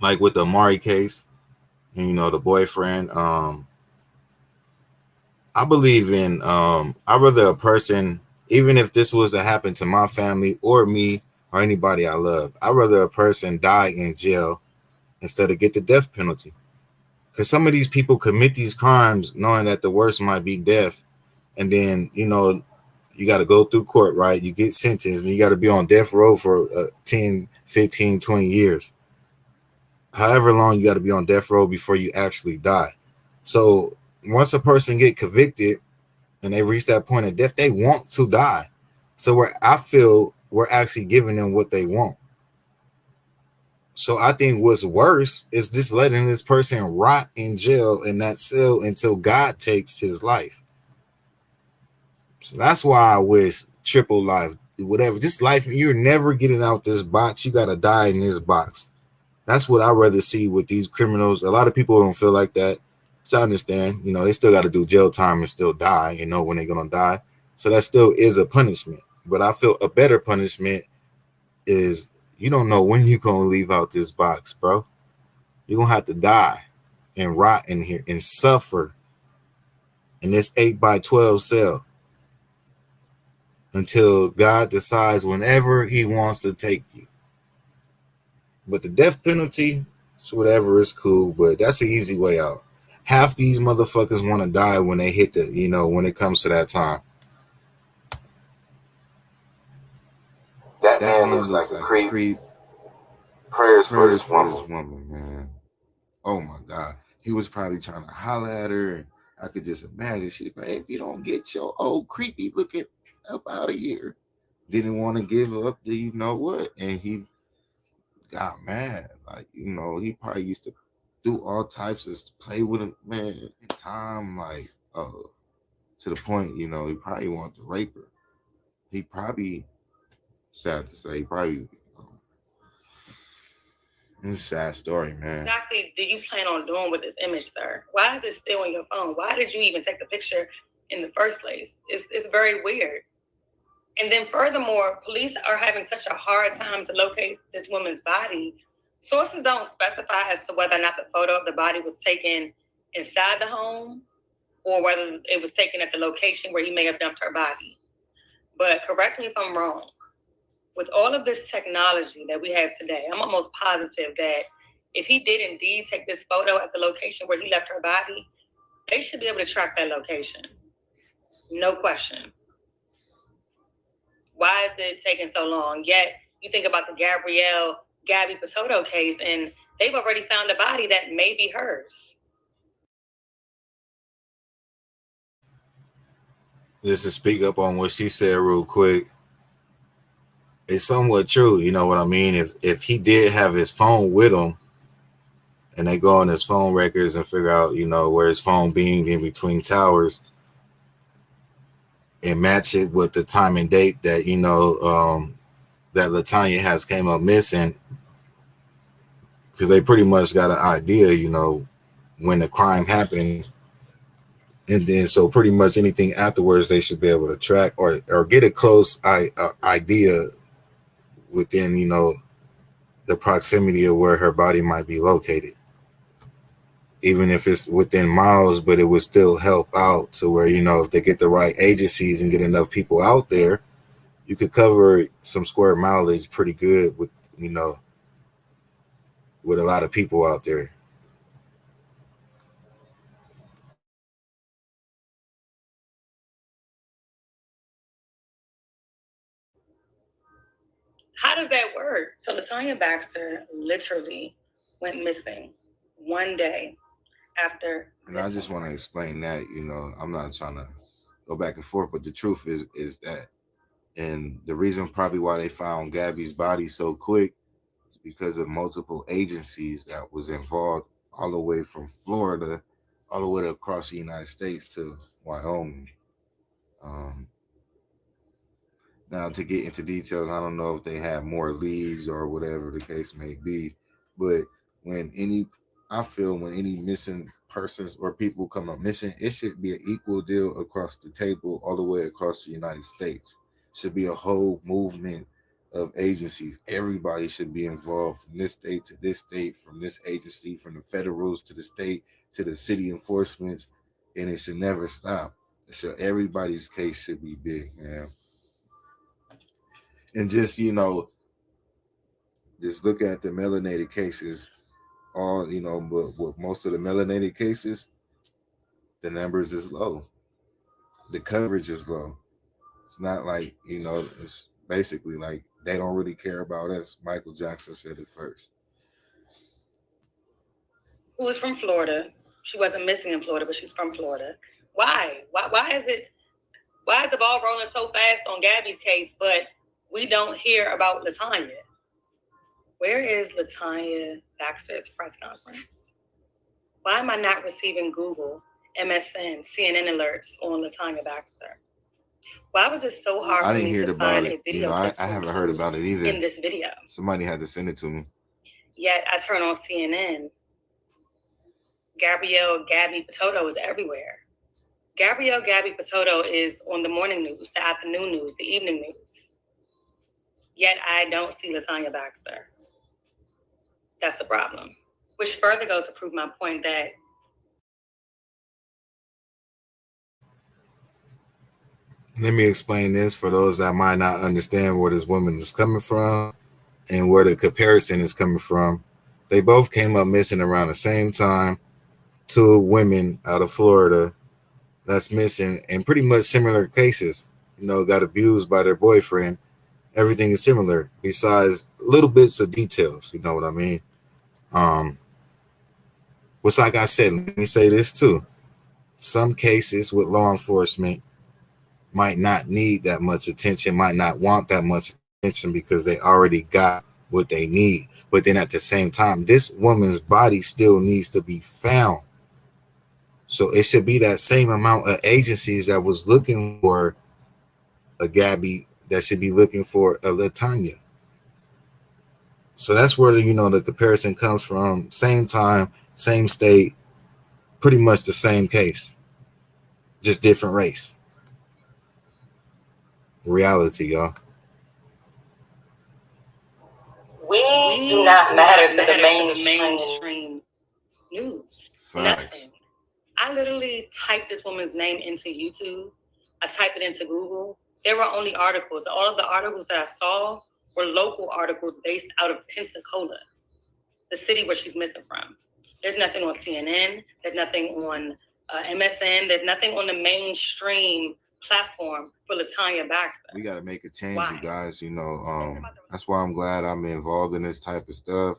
S1: like with the Amari case, and you know, the boyfriend. I believe in I'd rather a person, even if this was to happen to my family or me or anybody I love, I'd rather a person die in jail instead of get the death penalty. Because some of these people commit these crimes knowing that the worst might be death. And then, you know, you got to go through court, right? You get sentenced and you got to be on death row for 10, 15, 20 years. However long you got to be on death row before you actually die. So once a person get convicted and they reach that point of death, they want to die. So I feel we're actually giving them what they want. So I think what's worse is just letting this person rot in jail in that cell until God takes his life. So that's why I wish triple life, whatever, just life. You're never getting out this box. You got to die in this box. That's what I'd rather see with these criminals. A lot of people don't feel like that. So I understand, you know, they still got to do jail time and still die, you know, when they're going to die. So that still is a punishment. But I feel a better punishment is you don't know when you're going to leave out this box, bro. You're going to have to die and rot in here and suffer in this 8x12 cell until God decides whenever he wants to take you. But the death penalty, so whatever, is cool, but that's an easy way out. Half these motherfuckers want to die when they hit the, you know, when it comes to that time.
S4: That man looks like a creep. Prayers for this woman,
S5: man. Oh my God. He was probably trying to holler at her. And I could just imagine she's like, if you don't get your old creepy looking up out of here. Didn't want to give up the you know what. And he got mad. Like, you know, he probably used to do all types of play with him, man, in time, like, to the point, you know, he probably wanted to rape her. He probably, sad to say, it's a sad story, man.
S3: Exactly. Do you plan on doing with this image, sir? Why is it still on your phone? Why did you even take the picture in the first place? It's very weird. And then furthermore, police are having such a hard time to locate this woman's body. Sources don't specify as to whether or not the photo of the body was taken inside the home or whether it was taken at the location where he may have dumped her body. But correct me if I'm wrong. With all of this technology that we have today, I'm almost positive that if he did indeed take this photo at the location where he left her body, they should be able to track that location. No question. Why is it taking so long? Yet you think about the Gabby Patoto case, and they've already found a body that may be hers.
S1: Just to speak up on what she said real quick. it's somewhat true. You know what I mean? If he did have his phone with him, and they go on his phone records and figure out, you know, where his phone being in between towers, and match it with the time and date that, you know, that LaTonya has came up missing, because they pretty much got an idea, you know, when the crime happened, and then so pretty much anything afterwards they should be able to track or get a close idea within, you know, the proximity of where her body might be located, even if it's within miles, but it would still help out to where, you know, if they get the right agencies and get enough people out there, you could cover some square mileage pretty good with, you know, with a lot of people out there.
S3: How does that work? So LaTonya Baxter literally went missing one day after.
S5: And I just want to explain that, you know, I'm not trying to go back and forth, but the truth is that, and the reason probably why they found Gabby's body so quick is because of multiple agencies that was involved, all the way from Florida, all the way across the United States to Wyoming. Um, Now, to get into details, I don't know if they have more leads or whatever the case may be, but when any, I feel when any missing persons or people come up missing, it should be an equal deal across the table, all the way across the United States. Should be a whole movement of agencies. Everybody should be involved, from this state to this state, from this agency, from the federals to the state to the city enforcements, and it should never stop. So everybody's case should be big, man. And just, you know, just look at the melanated cases, all, you know, but with most of the melanated cases, the numbers is low, the coverage is low. It's not like, you know, it's basically like they don't really care about us. Michael Jackson said it first.
S3: Who is from Florida? She wasn't missing in Florida, but she's from Florida. Why? Why is it? Why is the ball rolling so fast on Gabby's case, but we don't hear about LaTonya? Where is LaTonya Baxter's press conference? Why am I not receiving Google, MSN, CNN alerts on LaTonya Baxter? Why was it so hard for me to find a video?
S5: You know, I haven't heard about it either.
S3: In this video,
S5: somebody had to send it to me.
S3: Yet I turn on CNN. Gabby Patoto is everywhere. Gabby Patoto is on the morning news, the afternoon news, the evening news. Yet I don't see LaTonya Baxter. That's the problem. Which further goes to prove my point that
S1: let me explain this for those that might not understand where this woman is coming from and where the comparison is coming from. They both came up missing around the same time. Two women out of Florida that's missing in pretty much similar cases, you know, got abused by their boyfriend. Everything is similar besides little bits of details, you know what I mean? Which, like I said, let me say this too. Some cases with law enforcement might not need that much attention, might not want that much attention because they already got what they need. But then at the same time, this woman's body still needs to be found. So it should be that same amount of agencies that was looking for a Gabby that should be looking for a LaTonya. So that's where, you know, the comparison comes from. Same time, same state, pretty much the same case, just different race. Reality, y'all.
S7: We do not matter to the mainstream
S3: news.
S5: Facts.
S3: Nothing. I literally typed this woman's name into YouTube. I typed it into Google. There were only articles. All of the articles that I saw were local articles based out of Pensacola, the city where she's missing from. There's nothing on CNN. There's nothing on MSN. There's nothing on the mainstream platform for LaTonya Baxter.
S5: We got to make a change, you guys. You know, that's why I'm glad I'm involved in this type of stuff,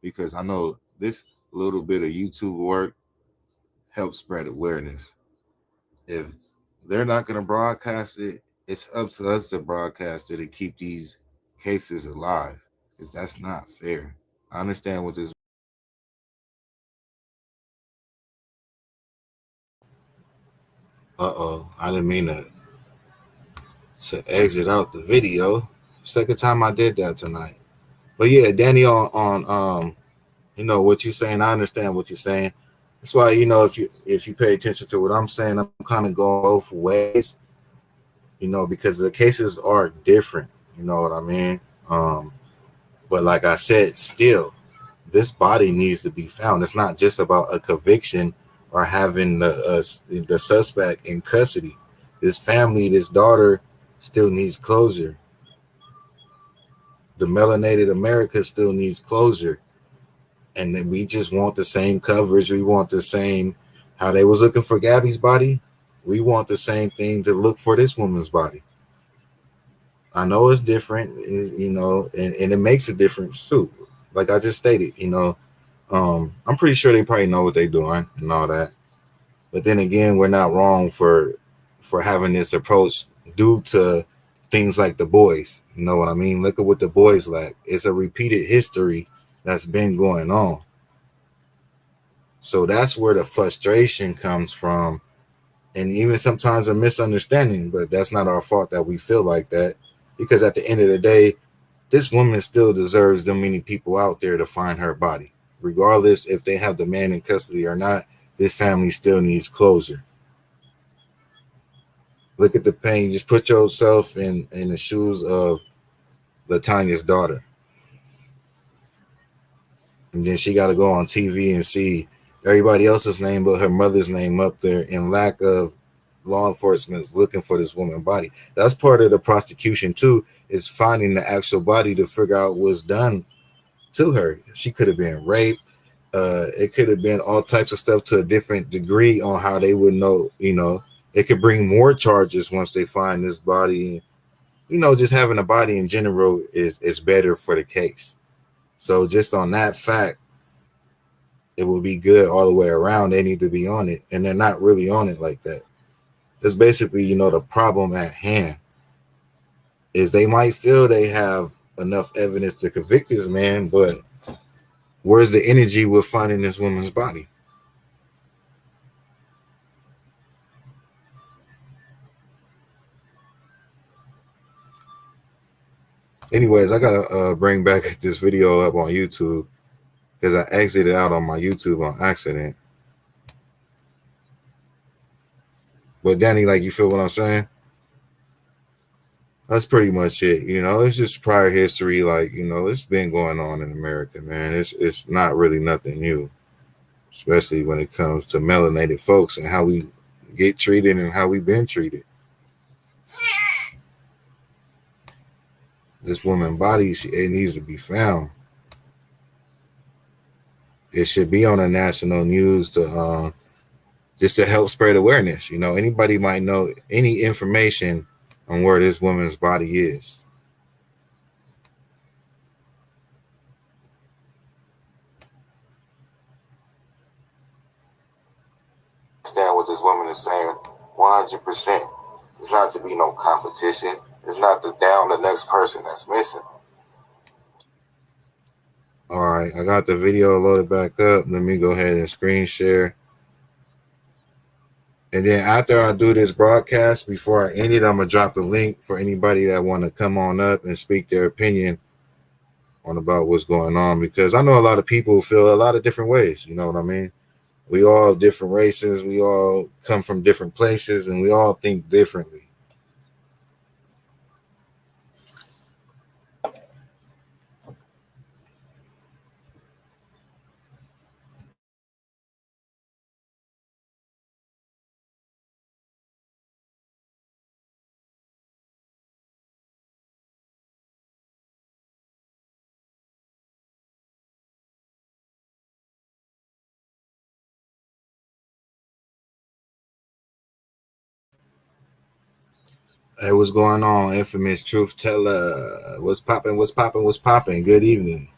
S5: because I know this little bit of YouTube work helps spread awareness. If they're not going to broadcast it, it's up to us to broadcast it and keep these cases alive, because that's not fair. I understand what this.
S1: I didn't mean to exit out the video. Second time I did that tonight. But yeah, Danny, on what you're saying, I understand what you're saying. That's why, if you pay attention to what I'm saying, I'm kind of going both ways, because the cases are different. You know what I mean? But like I said, still, this body needs to be found. It's not just about a conviction or having the suspect in custody. This family, this daughter, still needs closure. The Melanated America still needs closure, and then we just want the same coverage. We want the same how they was looking for Gabby's body. We want the same thing to look for this woman's body. I know it's different, and it makes a difference too. Like I just stated, I'm pretty sure they probably know what they're doing and all that. But then again, we're not wrong for having this approach due to things like the boys. You know what I mean? Look at what the boys lack. It's a repeated history that's been going on. So that's where the frustration comes from, and even sometimes a misunderstanding. But that's not our fault that we feel like that, because at the end of the day, this woman still deserves the many people out there to find her body. Regardless if they have the man in custody or not, this family still needs closure. Look at the pain. Just put yourself in the shoes of LaTonya's daughter. And then she got to go on TV and see everybody else's name but her mother's name up there, in lack of law enforcement looking for this woman's body. That's part of the prosecution too, is finding the actual body to figure out what's done to her. She could have been raped. It could have been all types of stuff to a different degree on how they would know. It could bring more charges once they find this body. Just having a body in general is better for the case. So just on that fact, it will be good all the way around. They need to be on it, and they're not really on it like that. It's basically, the problem at hand is they might feel they have enough evidence to convict this man, but where's the energy with finding this woman's body? Anyways, I gotta bring back this video up on YouTube because I exited out on my YouTube on accident. But Danny, like, you feel what I'm saying? That's pretty much it. It's just prior history. Like, it's been going on in America, man. It's not really nothing new, especially when it comes to melanated folks and how we get treated and how we've been treated. This woman's body, it needs to be found. It should be on the national news to just to help spread awareness. Anybody might know any information on where this woman's body is.
S4: Understand what this woman is saying 100%. It's not to be no competition. It's not to down the next person that's missing.
S1: All right, I got the video loaded back up. Let me go ahead and screen share. And then after I do this broadcast, before I end it, I'm going to drop the link for anybody that want to come on up and speak their opinion on about what's going on, because I know a lot of people feel a lot of different ways. You know what I mean? We all different races. We all come from different places, and we all think differently. Hey, what's going on, infamous truth teller? What's popping? What's popping? What's popping? Good evening.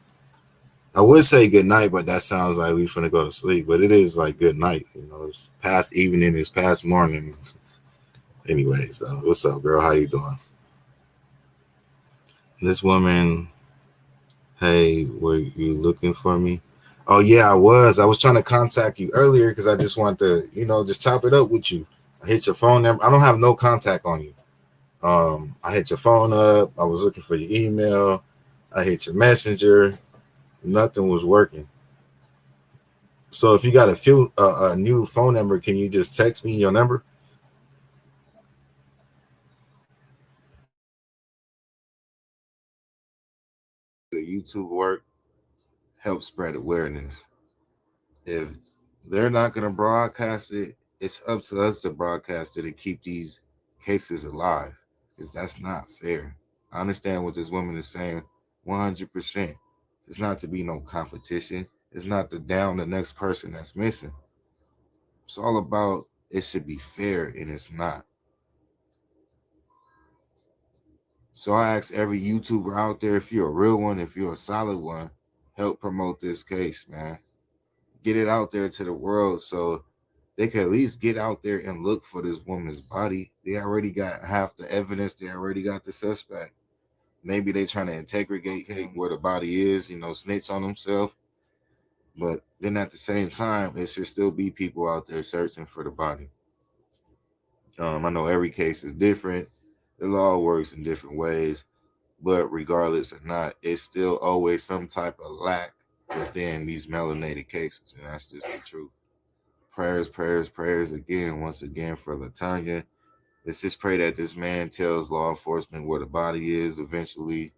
S1: I would say good night, but that sounds like we finna go to sleep. But it is like good night. It's past evening, it's past morning. Anyways, what's up, girl? How you doing? This woman, hey, were you looking for me? Oh yeah, I was. I was trying to contact you earlier because I just want to, just chop it up with you. I hit your phone number. I don't have no contact on you. I hit your phone up. I was looking for your email. I hit your messenger. Nothing was working. So if you got a new phone number, can you just text me your number? The YouTube work helps spread awareness. If they're not going to broadcast it, it's up to us to broadcast it and keep these cases alive, because that's not fair. I understand what this woman is saying 100%. It's not to be no competition. It's not to down the next person that's missing. It's all about it should be fair, and it's not. So I ask every YouTuber out there, if you're a real one, if you're a solid one, help promote this case, man. Get it out there to the world so they can at least get out there and look for this woman's body. They already got half the evidence. They already got the suspect. Maybe they trying to interrogate where the body is, snitch on themselves. But then at the same time, it should still be people out there searching for the body. I know every case is different. The law works in different ways. But regardless or not, it's still always some type of lack within these melanated cases. And that's just the truth. Prayers, prayers, prayers again, once again for LaTonya. Let's just pray that this man tells law enforcement where the body is eventually,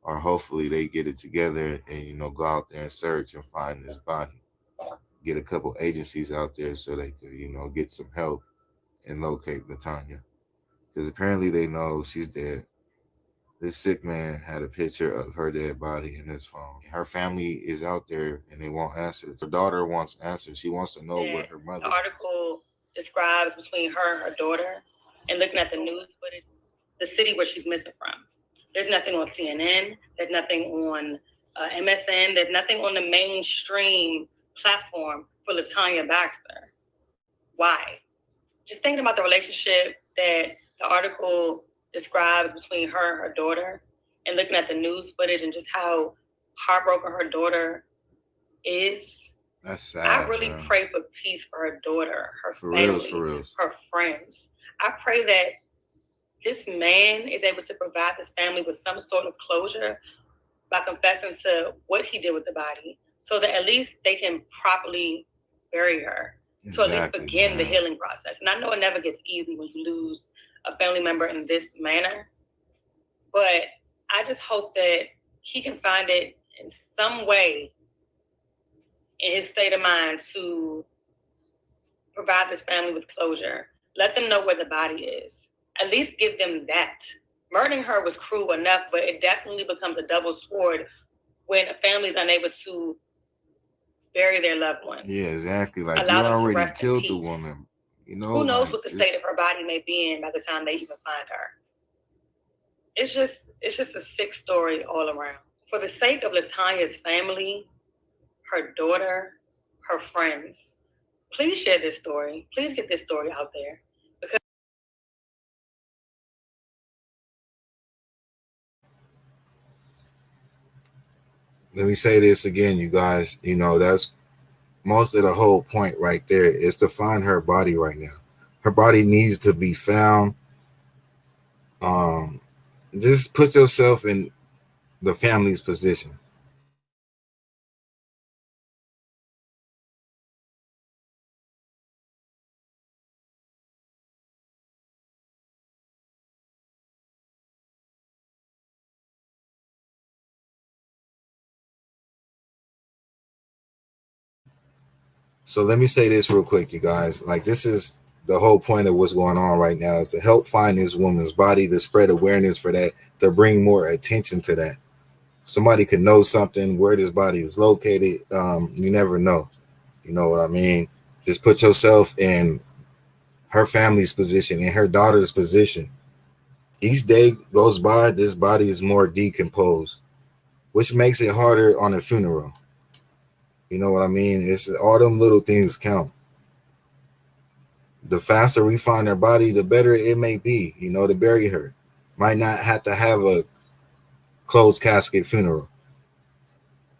S1: or hopefully they get it together and, go out there and search and find this body. Get a couple agencies out there so they could, get some help and locate LaTonya. Because apparently they know she's dead. This sick man had a picture of her dead body in his phone. Her family is out there and they want answers. Her daughter wants answers. She wants to know where her mother
S3: is. The article describes between her and her daughter, and looking at the news footage, the city where she's missing from. There's nothing on CNN. There's nothing on MSN. There's nothing on the mainstream platform for LaTonya Baxter. Why? Just thinking about the relationship that the article describes between her and her daughter, and looking at the news footage and just how heartbroken her daughter is.
S1: That's sad.
S3: I really pray for peace for her daughter, her family, her friends. I pray that this man is able to provide this family with some sort of closure by confessing to what he did with the body, so that at least they can properly bury her. Exactly, to at least begin the healing process. And I know it never gets easy when you lose a family member in this manner, but I just hope that he can find it in some way in his state of mind to provide this family with closure. Let them know where the body is. At least give them that. Murdering her was cruel enough, but it definitely becomes a double sword when a family is unable to bury their loved one.
S1: Yeah, exactly. Like, you already killed the woman.
S3: Who knows what the state of her body may be in by the time they even find her. It's just a sick story all around. For the sake of LaTonya's family, her daughter, her friends, please share this story. Please get this story out there.
S1: Let me say this again, you guys. That's most of the whole point right there, is to find her body right now. Her body needs to be found. Just put yourself in the family's position. So let me say this real quick, you guys. Like, this is the whole point of what's going on right now, is to help find this woman's body, to spread awareness for that, to bring more attention to that. Somebody could know something where this body is located. You never know. You know what I mean? Just put yourself in her family's position, in her daughter's position. Each day goes by, this body is more decomposed, which makes it harder on a funeral. You know what I mean? It's all them little things count. The faster we find her body, the better it may be, to bury her. Might not have to have a closed casket funeral.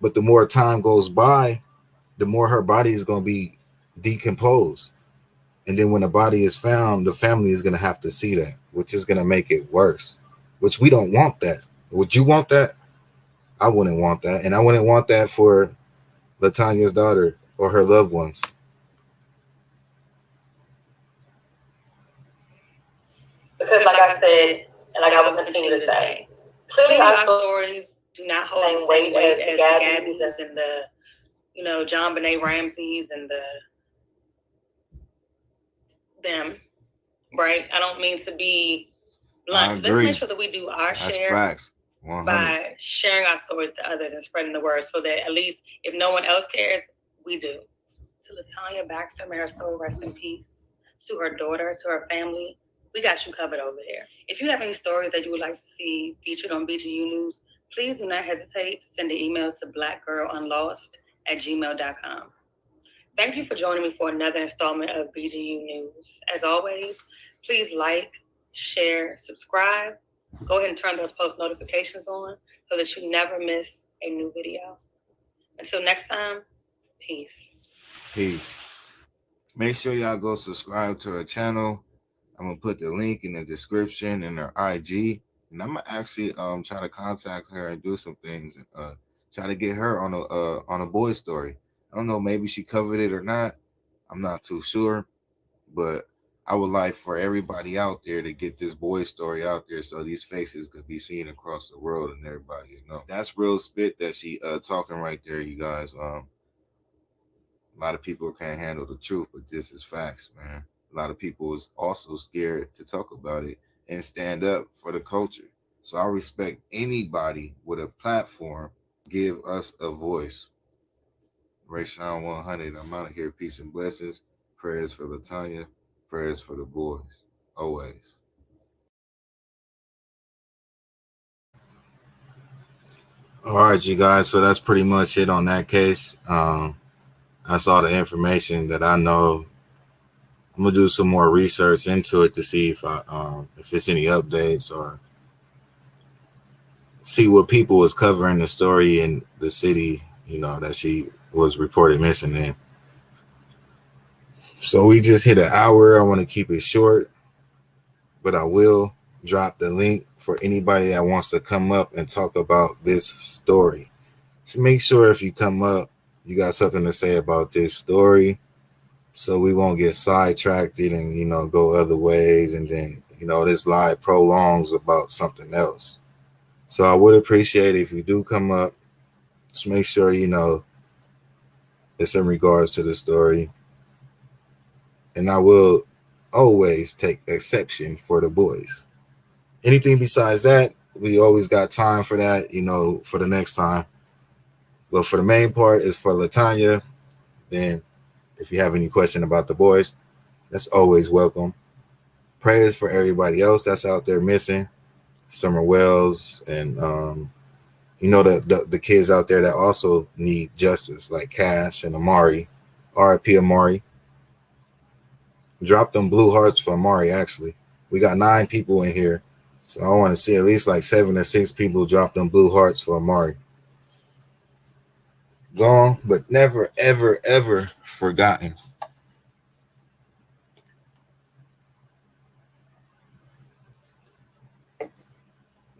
S1: But the more time goes by, the more her body is going to be decomposed. And then when the body is found, the family is going to have to see that, which is going to make it worse, which we don't want that. Would you want that? I wouldn't want that. And I wouldn't want that for LaTonya's daughter or her loved ones.
S7: Because like I said, and like I will continue to say, clearly our
S3: stories do not hold the same weight as the Gabbys and the, you know, John Benet Ramsey's and them, right? I don't mean to be blunt. Let's make sure that we do our share.
S5: Facts. 100.
S3: By sharing our stories to others and spreading the word, so that at least if no one else cares, we do. To LaTonya Baxter, may her soul rest in peace. To her daughter, to her family, we got you covered over there. If you have any stories that you would like to see featured on BGU News, please do not hesitate to send an email to blackgirlunlost@gmail.com. Thank you for joining me for another installment of BGU News. As always, please like, share, subscribe. Go ahead and turn those post notifications on so that you never miss a new video. Until next time, peace.
S5: Peace. Make sure y'all go subscribe to her channel. I'm gonna put the link in the description and her IG, and I'm gonna actually try to contact her and do some things and try to get her on a boy story. I don't know, maybe she covered it or not. I'm not too sure, but I would like for everybody out there to get this boy story out there so these faces could be seen across the world and everybody know. That's real spit that she talking right there, you guys. A lot of people can't handle the truth, but this is facts, man. A lot of people is also scared to talk about it and stand up for the culture. So I respect anybody with a platform, give us a voice. Rayshawn 100, I'm out of here. Peace and blessings. Prayers for LaTonya. Prayers for the boys. Always.
S1: All right, you guys. So that's pretty much it on that case. That's all the information that I know. I'm gonna do some more research into it to see if it's any updates or see what people was covering the story in the city, you know, that she was reported missing in. So we just hit an hour. I want to keep it short, but I will drop the link for anybody that wants to come up and talk about this story. So make sure if you come up, you got something to say about this story, so we won't get sidetracked and, you know, go other ways, and then, you know, this live prolongs about something else. So I would appreciate it if you do come up. Just make sure, you know, it's in regards to the story. And I will always take exception for the boys. Anything besides that, we always got time for that, you know, for the next time. But for the main part is for LaTonya. Then if you have any question about the boys, that's always welcome. Prayers for everybody else that's out there missing. Summer Wells and, you know, the kids out there that also need justice, like Cash and Amari. R.I.P. Amari. Drop them blue hearts for Amari, actually. We got 9 people in here, so I want to see at least like 7 or 6 people drop them blue hearts for Amari. Gone, but never, ever, ever forgotten.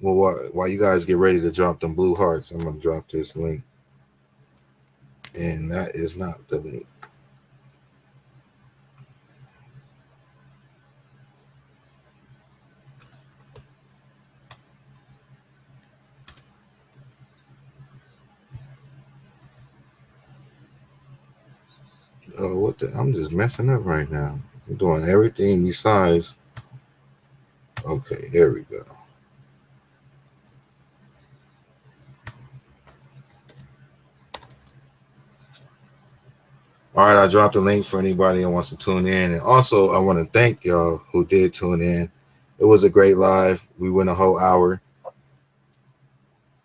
S1: Well, while you guys get ready to drop them blue hearts, I'm going to drop this link. And that is not the link. Oh, what the? I'm just messing up right now. I'm doing everything besides. Okay, there we go. All right, I dropped a link for anybody that wants to tune in. And also, I want to thank y'all who did tune in. It was a great live. We went a whole hour.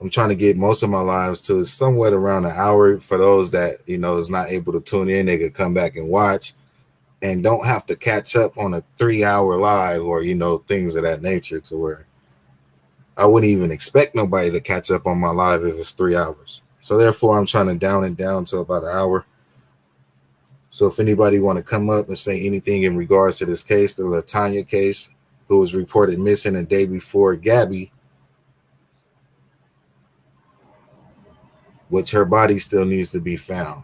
S1: I'm trying to get most of my lives to somewhat around an hour. For those that, you know, is not able to tune in, they could come back and watch and don't have to catch up on a 3-hour live or, you know, things of that nature, to where I wouldn't even expect nobody to catch up on my live if it's 3 hours. So therefore, I'm trying to down it down to about an hour. So if anybody want to come up and say anything in regards to this case, the LaTonya case, who was reported missing a day before Gabby, which her body still needs to be found,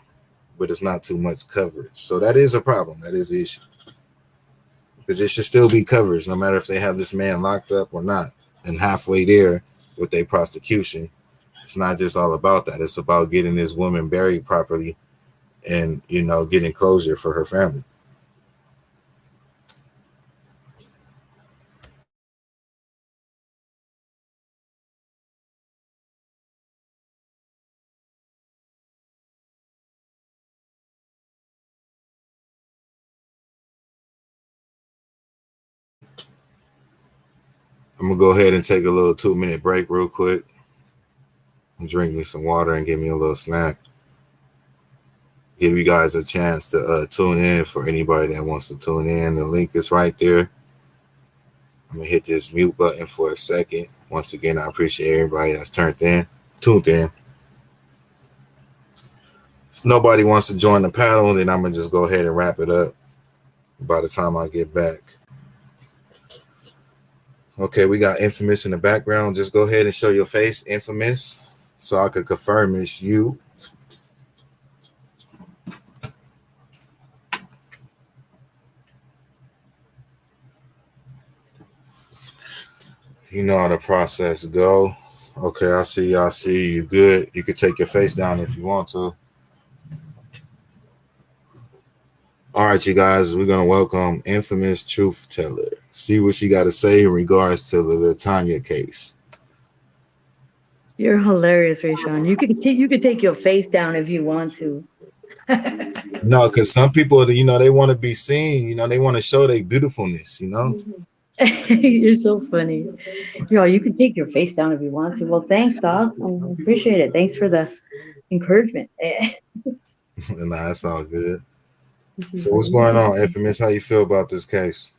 S1: but it's not too much coverage. So that is a problem. That is the issue. Because it should still be coverage, no matter if they have this man locked up or not. And halfway there with their prosecution, it's not just all about that. It's about getting this woman buried properly and, you know, getting closure for her family. I'm going to go ahead and take a little 2-minute break real quick and drink me some water and give me a little snack. Give you guys a chance to tune in for anybody that wants to tune in. The link is right there. I'm going to hit this mute button for a second. Once again, I appreciate everybody that's tuned in. If nobody wants to join the panel, then I'm going to just go ahead and wrap it up by the time I get back. Okay, we got Infamous in the background. Just go ahead and show your face, Infamous, so I could confirm it's you. You know how the process go. Okay, I see y'all. See you good. You could take your face down if you want to. All right, you guys, we're gonna welcome Infamous Truth Teller. See what she got to say in regards to the LaTonya case.
S8: You're hilarious, Rayshawn. You could take your face down if you want to.
S1: No, because some people, you know, they want to be seen. You know, they want to show their beautifulness. You know.
S8: You're so funny. Yo, you can take your face down if you want to. Well, thanks, dog. I appreciate it. Thanks for the encouragement.
S1: Nah, that's all good. So what's going on, Infamous? How you feel about this case?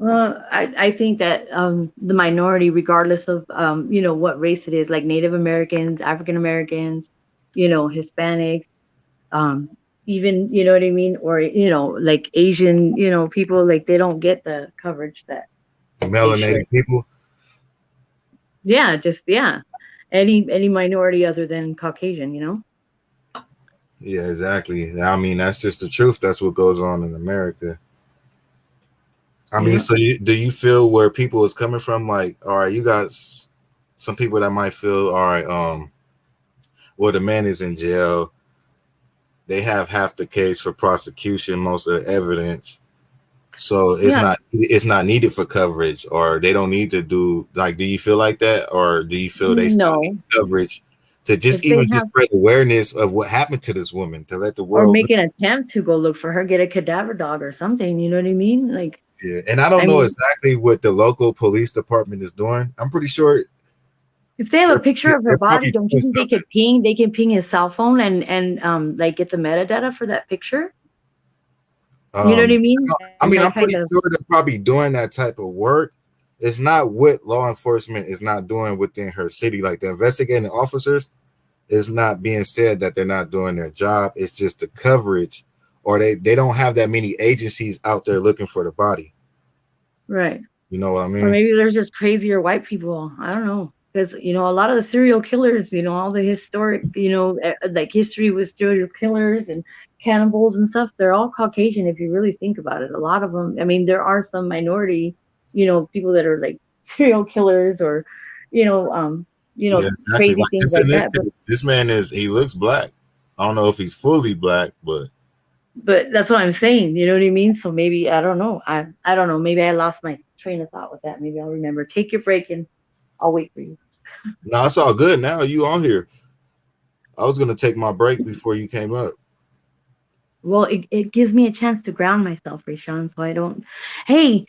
S8: Well, I think that the minority, regardless of you know, what race it is, like Native Americans, African Americans, you know, Hispanics, even, you know what I mean, or, you know, like Asian, you know, people, like, they don't get the coverage that
S1: Melanated people.
S8: Yeah, any minority other than Caucasian, you know.
S1: Yeah, exactly. I mean, that's just the truth. That's what goes on in America. I mean, so do you feel where people is coming from? Like, all right, you got some people that might feel, all right, well, the man is in jail. They have half the case for prosecution, most of the evidence. So it's not needed for coverage, or they don't need to do, like, do you feel like that? Or do you feel they still need coverage to just spread awareness of what happened to this woman, to let the world,
S8: or make an attempt to go look for her, get a cadaver dog or something, you know what I mean? Like,
S1: yeah. And I don't know exactly what the local police department is doing. I'm pretty sure
S8: if they have a picture of her body, don't you think they can ping his cell phone and like get the metadata for that picture? You know what I mean?
S1: I mean, I'm pretty sure they're probably doing that type of work. It's not what law enforcement is not doing within her city. Like, the investigating officers, is not being said that they're not doing their job. It's just the coverage, or they don't have that many agencies out there looking for the body.
S8: Right.
S1: You know what I mean?
S8: Or maybe there's just crazier white people. I don't know. Because, you know, a lot of the serial killers, you know, all the historic, you know, like history with serial killers and cannibals and stuff, they're all Caucasian if you really think about it. A lot of them, I mean, there are some minority, you know, people that are like serial killers or, you know,
S1: yeah, exactly.
S8: Crazy things like that.
S1: But this man he looks black. I don't know if he's fully black, but
S8: that's what I'm saying. You know what I mean? So maybe, I don't know. I don't know. Maybe I lost my train of thought with that. Maybe I'll remember. Take your break and I'll wait for you.
S1: No, it's all good now. You on here. I was gonna take my break before you came up.
S8: Well, it gives me a chance to ground myself, Rayshawn, so I don't. Hey,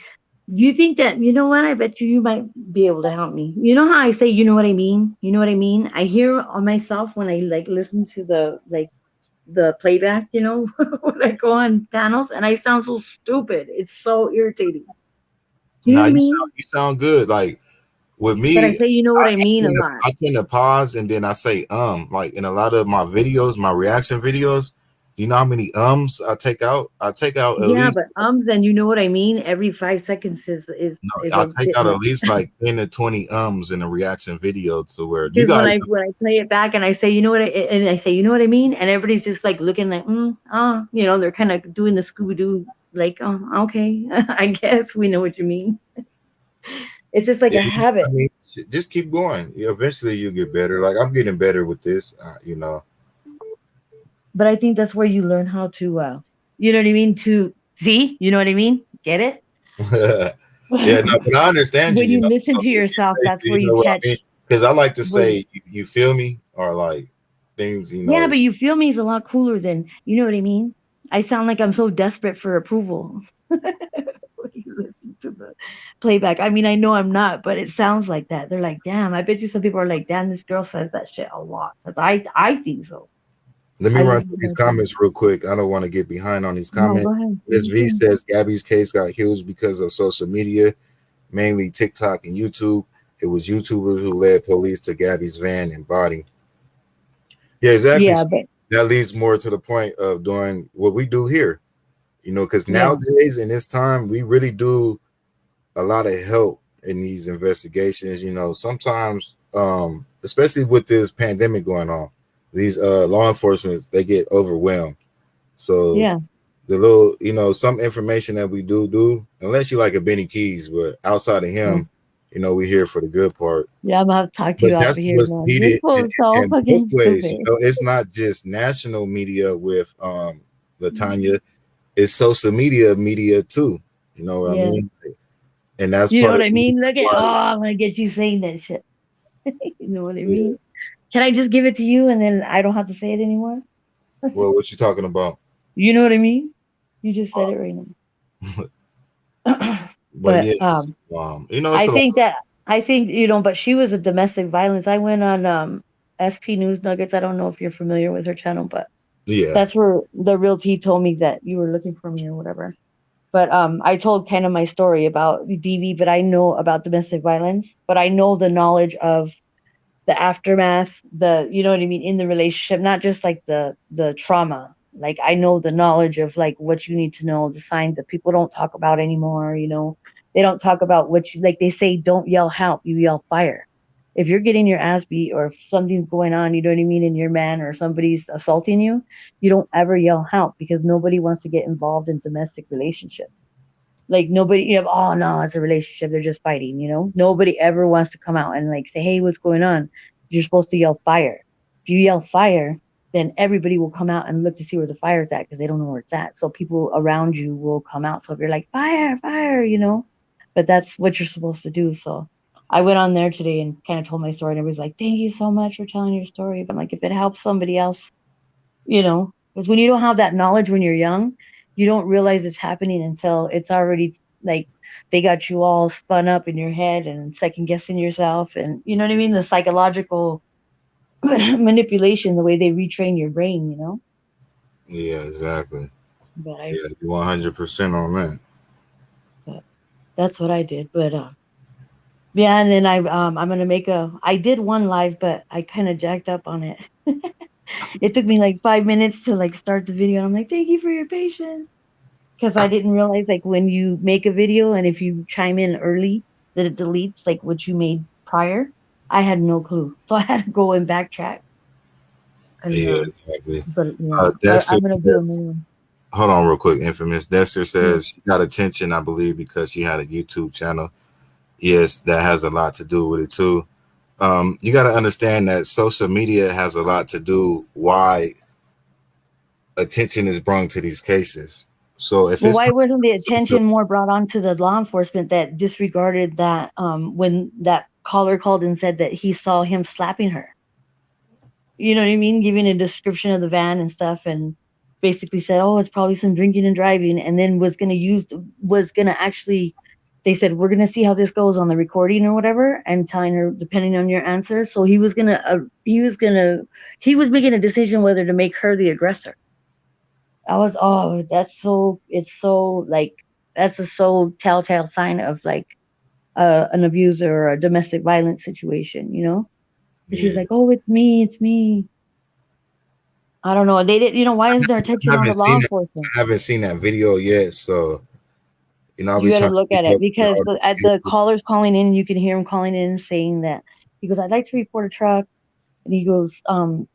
S8: do you think that, you know what? I bet you might be able to help me. You know how I say, you know what I mean? You know what I mean? I hear on myself when I like listen to the playback, you know, when I go on panels, and I sound so stupid. It's so irritating. You know what I mean?
S1: You sound good. Like, With
S8: But I
S1: me,
S8: say, you know what I mean a lot.
S1: I tend to pause and then I say like in a lot of my videos, my reaction videos. Do you know how many I take out? I take out at
S8: Yeah,
S1: least
S8: but and you know what I mean. Every 5 seconds
S1: no,
S8: is
S1: I
S8: a
S1: take
S8: bit
S1: out at
S8: much.
S1: least like 10 to 20 in a reaction video to where you
S8: Because
S1: guys
S8: when I play it back and I say, you know what, and I say, you know what I mean, and everybody's just like looking like, you know, they're kind of doing the Scooby Doo, like, oh, okay, I guess we know what you mean. It's just like
S1: yeah,
S8: a habit.
S1: I mean just keep going. Eventually you'll get better. Like I'm getting better with this, you know.
S8: But I think that's where you learn how to, you know what I mean, to see, you know what I mean, get it.
S1: Yeah, no, but I understand you,
S8: When
S1: you
S8: you
S1: know.
S8: listen
S1: So
S8: to
S1: if
S8: yourself,
S1: you say,
S8: that's where
S1: you
S8: you
S1: know what I mean?
S8: catch
S1: Because I like to
S8: where.
S1: say, you feel me, or like things, you
S8: Yeah,
S1: know.
S8: but you feel me is a lot cooler than, you know what I mean. I sound like I'm so desperate for approval. When you listen to the playback. I mean, I know I'm not, but it sounds like that. They're like, damn, I bet you some people are like, damn, this girl says that shit a lot. Because I think so.
S1: Let me
S8: I
S1: run
S8: listen
S1: through
S8: to
S1: these
S8: myself.
S1: comments real quick. I don't want to get behind on these
S8: No,
S1: comments.
S8: go ahead. Do
S1: Miss
S8: your
S1: V
S8: thing.
S1: says Gabby's case got huge because of social media, mainly TikTok and YouTube. It was YouTubers who led police to Gabby's van and body. Yeah, exactly.
S8: Yeah,
S1: So
S8: but
S1: that leads more to the point of doing what we do here. You know, because
S8: yeah.
S1: nowadays in this time, we really do a lot of help in these investigations. You know, sometimes, especially with this pandemic going on, these law enforcement they get overwhelmed. So
S8: Yeah.
S1: the little, you know, some information that we do, unless you like a Benny Keys, but outside of
S8: Yeah.
S1: him, you know, we're here for the good part.
S8: Yeah, I'm gonna have to talk to
S1: But
S8: you off of
S1: that's
S8: here,
S1: what's
S8: man. This
S1: needed
S8: fool is so
S1: in both
S8: fucking
S1: ways. You
S8: stupid.
S1: know, it's not just national media with
S8: Mm.
S1: LaTonya, it's social media too. You know what I
S8: Yeah.
S1: mean? And that's
S8: You know
S1: part
S8: what
S1: of
S8: I
S1: the reason
S8: mean? Look at, oh,
S1: why.
S8: I'm gonna get you saying that shit. You know what I
S1: Yeah.
S8: mean? Can I just give it to you and then I don't have to say it anymore?
S1: Well, what you talking about?
S8: You know what I mean? You just said it right now.
S1: But
S8: But
S1: yes, you know, it's
S8: I
S1: a lot.
S8: think that I think, you know, but she was a domestic violence. I went on SP News Nuggets. I don't know if you're familiar with her channel, but
S1: Yeah,
S8: that's where the real T told me that you were looking for me or whatever. But I told kind of my story about DV, but I know about domestic violence, but I know the knowledge of the aftermath, the, you know what I mean, in the relationship, not just like the trauma. Like I know the knowledge of like what you need to know, the signs that people don't talk about anymore, you know. They don't talk about what you, like they say, don't yell help, you yell fire. If you're getting your ass beat or if something's going on, you know what I mean, in your man or somebody's assaulting you, you don't ever yell help because nobody wants to get involved in domestic relationships. Like nobody, you know, oh no, it's a relationship, they're just fighting, you know. Nobody ever wants to come out and like say, hey, what's going on? You're supposed to yell fire. If you yell fire, then everybody will come out and look to see where the fire's at because they don't know where it's at. So people around you will come out. So if you're like fire, fire, you know, but that's what you're supposed to do. So I went on there today and kind of told my story, and everybody's like, thank you so much for telling your story. But I'm like, if it helps somebody else, you know, because when you don't have that knowledge when you're young, you don't realize it's happening until it's already like they got you all spun up in your head and second guessing yourself, and you know what I mean, the psychological manipulation, the way they retrain your brain, you know.
S1: yeah, exactly.
S8: But I,
S1: Yeah, 100% on that.
S8: but that's what I did. But yeah, and then I'm gonna make a. I did one live, but I kind of jacked up on it. It took me like 5 minutes to like start the video. I'm like, thank you for your patience. Because I didn't realize like when you make a video and if you chime in early that it deletes like what you made prior. I had no clue, so I had to go and backtrack. And
S1: Yeah, exactly.
S8: but yeah,
S1: Dexter
S8: I'm gonna do
S1: says,
S8: another one.
S1: hold on real quick, Infamous. Dexter
S8: Yeah.
S1: says she got attention, I believe, because she had a YouTube channel. Yes, that has a lot to do with it too. You got to understand that social media has a lot to do why attention is brought to these cases. So if
S8: Well,
S1: it's
S8: why
S1: coming
S8: wasn't the
S1: from social,
S8: attention more brought on to the law enforcement that disregarded that when that caller called and said that he saw him slapping her? You know what I mean? Giving a description of the van and stuff, and basically said, "Oh, it's probably some drinking and driving," and then was gonna actually. They said we're gonna see how this goes on the recording or whatever, and telling her depending on your answer. So he was making a decision whether to make her the aggressor. I was, oh, that's so, it's so like, that's a so telltale sign of like an abuser or a domestic violence situation, you know? And she's
S1: Yeah.
S8: like, "Oh, it's me." I don't know. They didn't, why isn't there
S1: I
S8: attention on the
S1: haven't
S8: law
S1: seen it.
S8: enforcement?
S1: I haven't seen that video yet, so I'll
S8: You
S1: be
S8: got to
S1: trying
S8: look
S1: to
S8: at
S1: keep
S8: it
S1: up with
S8: because
S1: all
S8: at
S1: these
S8: the
S1: cases.
S8: callers calling in, you can hear him calling in saying that he goes, "I'd like to report a truck," and he goes,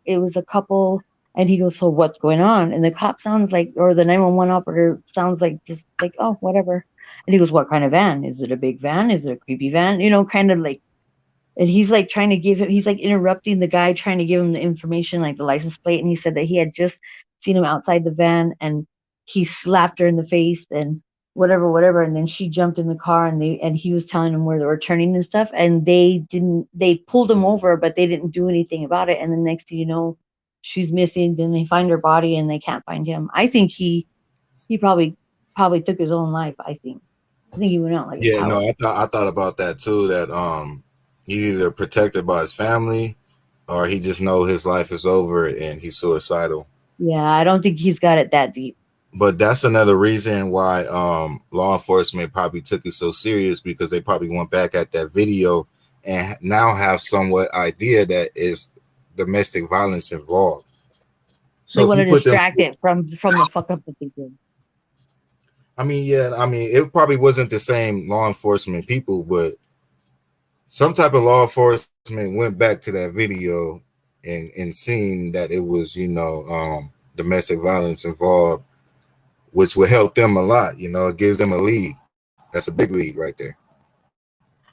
S8: "It was a couple," and he goes, "So what's going on?" And the cop sounds like, or the 911 operator sounds like just like, "Oh, whatever," and he goes, "What kind of van? Is it a big van? Is it a creepy van?" Kind of like. And he's like trying to give him, he's like interrupting the guy, trying to give him the information, like the license plate. And he said that he had just seen him outside the van and he slapped her in the face and whatever, whatever. And then she jumped in the car and he was telling them where they were turning and stuff. And they pulled him over, but they didn't do anything about it. And the next thing you know, she's missing. Then they find her body and they can't find him. I think he probably took his own life. I think he went out like a
S1: Yeah, no,
S8: coward.
S1: I thought about that too. That he's either protected by his family, or he just know his life is over and he's suicidal.
S8: Yeah, I don't think he's got it that deep.
S1: But that's another reason why law enforcement probably took it so serious, because they probably went back at that video and now have somewhat idea that is domestic violence involved.
S8: They
S1: So if
S8: want
S1: you
S8: to
S1: put them,
S8: distract it from the fuck up that they did.
S1: I mean, yeah, I mean, it probably wasn't the same law enforcement people, but some type of law enforcement went back to that video and seen that it was, domestic violence involved, which will help them a lot. It gives them a lead. That's a big lead right there.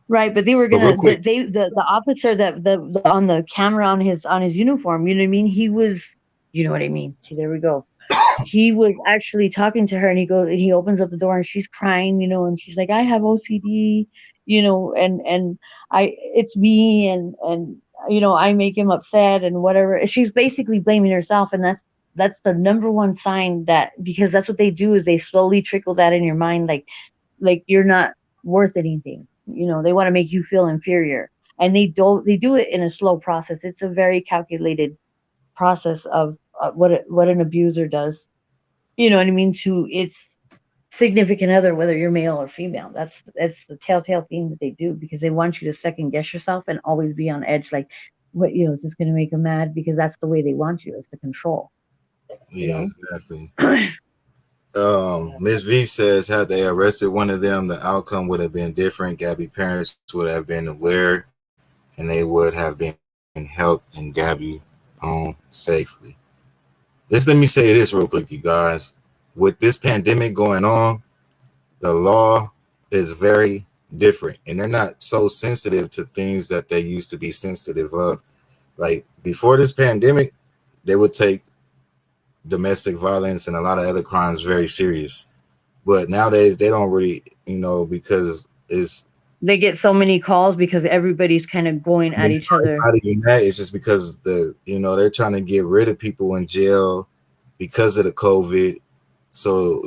S8: Right, but they were
S1: But real
S8: gonna
S1: quick,
S8: the officer that the on the camera on his uniform, you know what I mean? He was, you know what I mean? See, there we go. He was actually talking to her and he opens up the door and she's crying, and she's like, "I have OCD," and it's me and I make him upset and whatever. She's basically blaming herself, and that's the number one sign, that because that's what they do, is they slowly trickle that in your mind, like you're not worth anything. They want to make you feel inferior, and they do it in a slow process. It's a very calculated process of what an abuser does, you know what I mean, to its significant other, whether you're male or female. That's the telltale thing that they do, because they want you to second guess yourself and always be on edge, like, what, is this going to make them mad? Because that's the way they want you, is to control, you
S1: yeah,
S8: know.
S1: exactly. Miss V says, had they arrested one of them, the outcome would have been different. Gabby parents would have been aware, and they would have been helped and Gabby home safely. Let me say this real quick, you guys. With this pandemic going on, the law is very different, and they're not so sensitive to things that they used to be sensitive of. Like before this pandemic, they would take domestic violence and a lot of other crimes very serious. But nowadays they don't really, because it's
S8: They get so many calls because everybody's kind of going at each other.
S1: not even that. It's just because they're trying to get rid of people in jail because of the COVID. So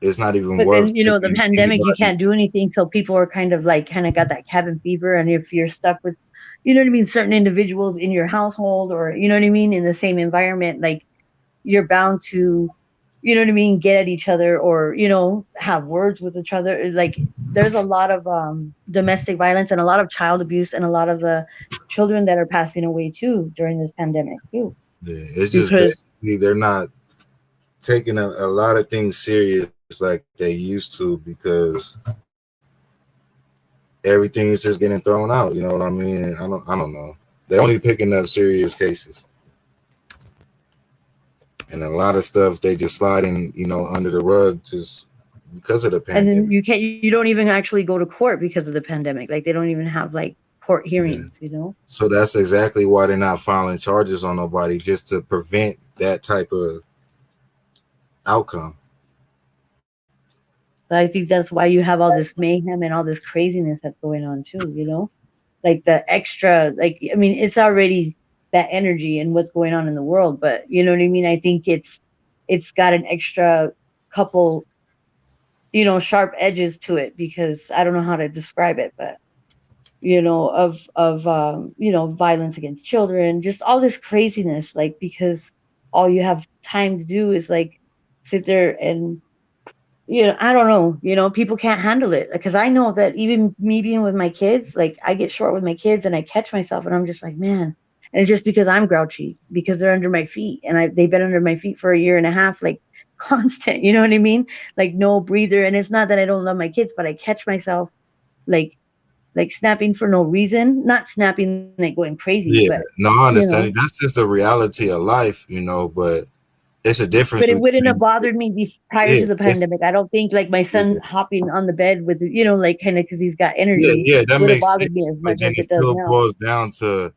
S1: it's not even
S8: But
S1: worth
S8: then, the
S1: taking
S8: pandemic, you
S1: anybody.
S8: can't do anything. So people are kind of got that cabin fever. And if you're stuck with, you know what I mean, certain individuals in your household, or, you know what I mean, in the same environment, like, you're bound to, you know what I mean, get at each other, or, have words with each other. Like, there's a lot of domestic violence and a lot of child abuse, and a lot of the children that are passing away too during this pandemic too.
S1: Yeah, it's just
S8: Because
S1: basically they're not taking a lot of things serious like they used to, because everything is just getting thrown out. You know what I mean? I don't know. They're only picking up serious cases, and a lot of stuff they just sliding, under the rug just because of the
S8: and then
S1: pandemic.
S8: you don't even actually go to court because of the pandemic. Like, they don't even have like court
S1: Yeah.
S8: hearings.
S1: So that's exactly why they're not filing charges on nobody, just to prevent that type of outcome.
S8: But I think that's why you have all this mayhem and all this craziness that's going on too. Like the extra, like, I mean, it's already that energy and what's going on in the world, but you know what I mean? I think it's got an extra couple, sharp edges to it, because I don't know how to describe it, but of violence against children, just all this craziness, like, because all you have time to do is like sit there and I don't know, people can't handle it, because I know that even me being with my kids, like I get short with my kids and I catch myself and I'm just like, man. And it's just because I'm grouchy, because they're under my feet, and they've been under my feet for a year and a half, like constant, you know what I mean? Like no breather. And it's not that I don't love my kids, but I catch myself like snapping for no reason, not snapping like going crazy, but
S1: Yeah, no, I
S8: you know,
S1: understand. That's just the reality of life, but it's a difference
S8: but it wouldn't have
S1: between,
S8: bothered me prior
S1: yeah,
S8: to the
S1: it's,
S8: pandemic. I don't think like my son hopping on the bed with, like kind of because he's got
S1: yeah,
S8: energy
S1: yeah, that
S8: would have
S1: makes
S8: bothered me
S1: sense.
S8: as
S1: But
S8: much
S1: then
S8: as
S1: it
S8: it does
S1: still
S8: now.
S1: boils down to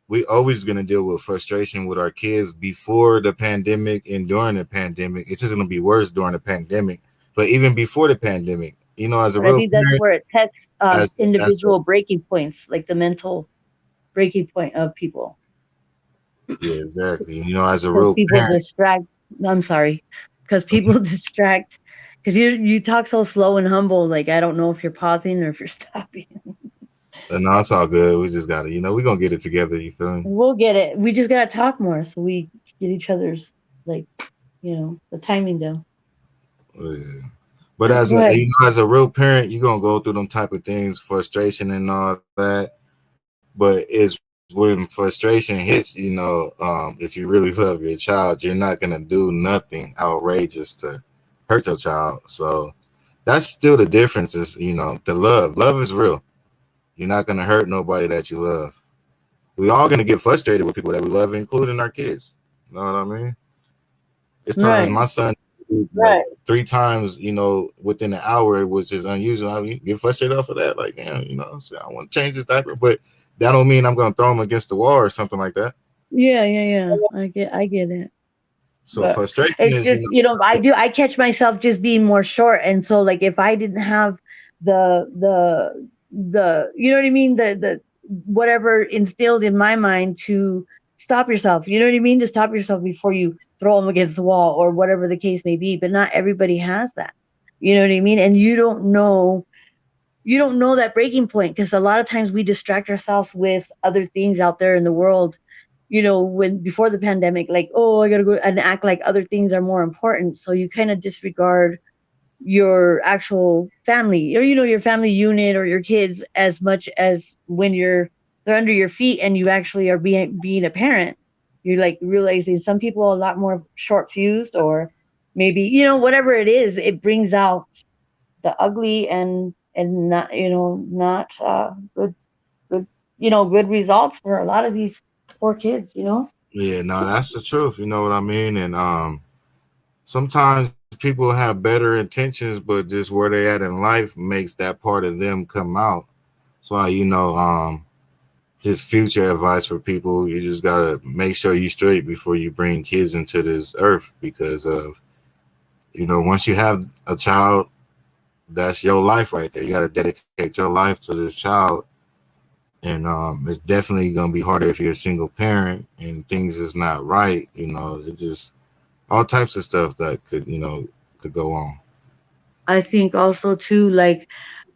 S1: we always gonna deal with frustration with our kids before the pandemic and during the pandemic. It's just gonna be worse during the pandemic. But even before the pandemic, as a
S8: But I
S1: real
S8: think that's
S1: parent,
S8: where it tests
S1: as a
S8: individual breaking points, like the mental breaking point of people,
S1: yeah, exactly. As a
S8: because
S1: real
S8: people
S1: parent,
S8: distract. I'm sorry, because people distract. Because you talk so slow and humble, like I don't know if you're pausing or if you're stopping.
S1: no, it's all good. We just gotta, we're gonna get it together. You feel me?
S8: We'll get it. We just gotta talk more so we get each other's like the timing down.
S1: Yeah. But as
S8: Go
S1: a
S8: ahead.
S1: as a real parent, you're gonna go through them type of things, frustration and all that. But it's when frustration hits, if you really love your child, you're not gonna do nothing outrageous to hurt your child. So that's still the difference is, the love. Love is real. You're not gonna hurt nobody that you love. We all gonna get frustrated with people that we love, including our kids. You know what I mean? It's times
S8: Right.
S1: my son like 3 times, within an hour, which is unusual. I mean, get frustrated off of that. Like, damn, so I want to change this diaper, but that don't mean I'm gonna throw him against the wall or something like that.
S8: Yeah, yeah, yeah. I get it.
S1: So
S8: But
S1: frustration
S8: it's
S1: is,
S8: just, I catch myself just being more short. And so like if I didn't have the you know what I mean, the whatever instilled in my mind to stop yourself, you know what I mean, to stop yourself before you throw them against the wall or whatever the case may be. But not everybody has that. You know what I mean? And you don't know that breaking point, because a lot of times we distract ourselves with other things out there in the world, when before the pandemic, like, oh, I gotta go and act like other things are more important, so you kind of disregard your actual family, or your family unit or your kids, as much as when they're under your feet and you actually are being a parent. You're like realizing some people are a lot more short fused, or maybe whatever it is, it brings out the ugly and not good results for a lot of these poor kids.
S1: yeah, no, that's the truth. You know what I mean? And sometimes people have better intentions, but just where they at in life makes that part of them come out. That's why, just future advice for people. You just gotta make sure you straight before you bring kids into this earth, because of once you have a child, that's your life right there. You got to dedicate your life to this child, and it's definitely gonna be harder if you're a single parent and things is not right. It just all types of stuff that could go on.
S8: I think also too, like,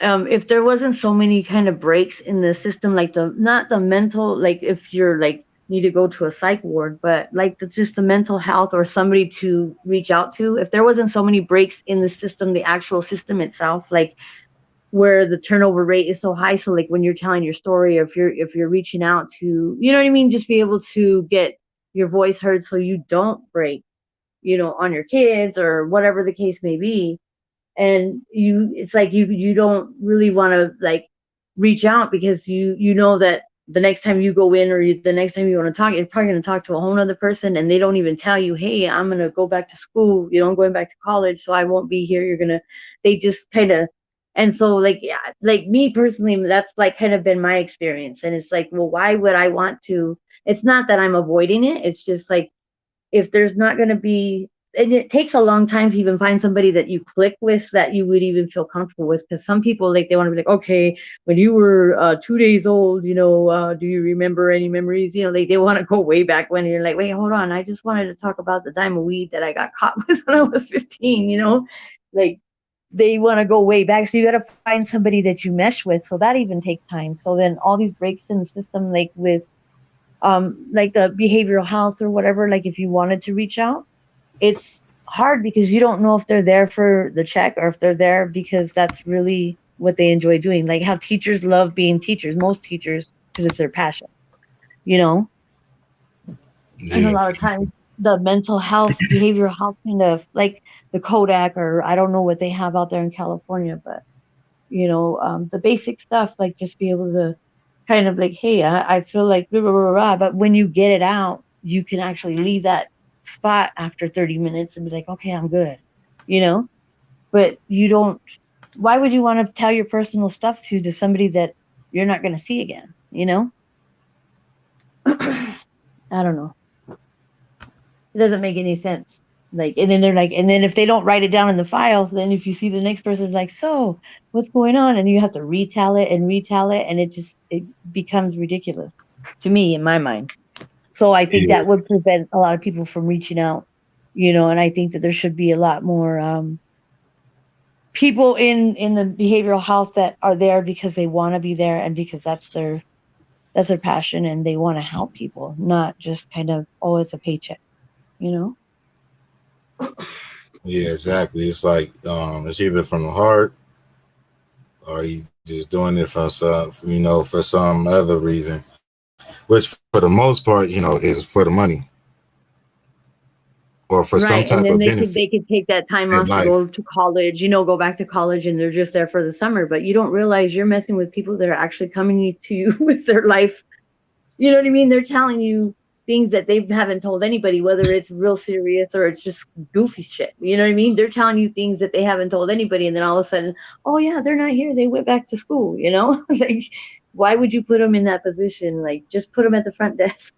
S8: if there wasn't so many kind of breaks in the system, like the not the mental, like if you're like need to go to a psych ward, but like just the mental health or somebody to reach out to. If there wasn't so many breaks in the system, the actual system itself, like where the turnover rate is so high. So like when you're telling your story, if you're reaching out to, you know what I mean, just be able to get your voice heard so you don't break, on your kids or whatever the case may be. And it's like you don't really want to like reach out, because you know that the next time you go in, or the next time you want to talk, you're probably going to talk to a whole other person, and they don't even tell you, hey, I'm going to go back to school, I'm going back to college, so I won't be here. They just kind of. And so like, yeah, like me personally, that's like kind of been my experience. And it's like, well, why would I want to? It's not that I'm avoiding it, it's just like, if there's not going to be, and it takes a long time to even find somebody that you click with, that you would even feel comfortable with, because some people, like, they want to be like, okay, when you were 2 days old, do you remember any memories, they want to go way back when. You're like, wait, hold on, I just wanted to talk about the dime of weed that I got caught with when I was 15. Like, they want to go way back, so you got to find somebody that you mesh with, so that even takes time. So then all these breaks in the system, like with like the behavioral health or whatever, like if you wanted to reach out, it's hard because you don't know if they're there for the check or if they're there because that's really what they enjoy doing. Like how teachers love being teachers, most teachers, because it's their passion, you know? And a
S1: Yeah.
S8: lot of times the mental health, behavioral health kind of like the Kodak, or I don't know what they have out there in California, but the basic stuff, like just be able to kind of like, hey, I feel like blah, blah, blah, blah. But when you get it out, you can actually leave that spot after 30 minutes and be like, okay, I'm good, you know? But you don't, why would you want to tell your personal stuff to somebody that you're not going to see again, you know? I don't know. It doesn't make any sense. Like, and then they're like, and then if they don't write it down in the file, then if you see the next person's like, so what's going on? And you have to retell it, and it becomes ridiculous to me in my mind. So I think
S1: Yeah.
S8: that would prevent a lot of people from reaching out, and I think that there should be a lot more people in the behavioral health that are there because they want to be there and because that's their passion and they want to help people, not just kind of, oh, it's a paycheck, you know?
S1: Yeah, exactly. It's like it's either from the heart or you just doing it for some, for some other reason, which for the most part, is for the money or for some
S8: Right. And
S1: type
S8: then
S1: of
S8: they could
S1: benefit
S8: they could take that time
S1: in
S8: off to
S1: life.
S8: go to college, go back to college, and they're just there for the summer. But you don't realize you're messing with people that are actually coming to you with their life. You know what I mean? They're telling you things that they haven't told anybody, whether it's real serious or it's just goofy shit. You know what I mean? They're telling you things that they haven't told anybody, and then all of a sudden, oh yeah, they're not here. They went back to school. Like, why would you put them in that position? Like, just put them at the front desk,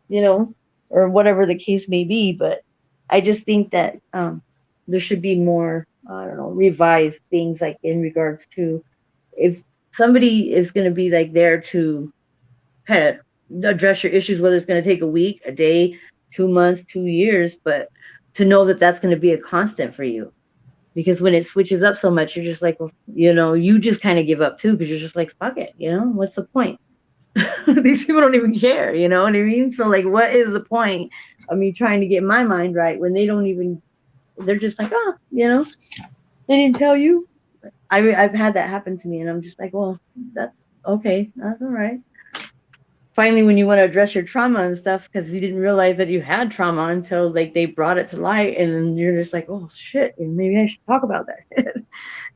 S8: or whatever the case may be. But I just think that there should be more, I don't know, revised things like in regards to if somebody is going to be like there to kind of address your issues, whether it's going to take a week, a day, 2 months, 2 years, but to know that that's going to be a constant for you. Because when it switches up so much, you're just like, well, you just kind of give up too, because you're just like, fuck it, what's the point? These people don't even care, you know what I mean? So like, what is the point of me trying to get my mind right when they don't even, they're just like, oh, they didn't tell you. I've had that happen to me, and I'm just like, well, that's okay, that's all right. Finally, when you want to address your trauma and stuff, because you didn't realize that you had trauma until like they brought it to light, and you're just like, oh shit, maybe I should talk about that.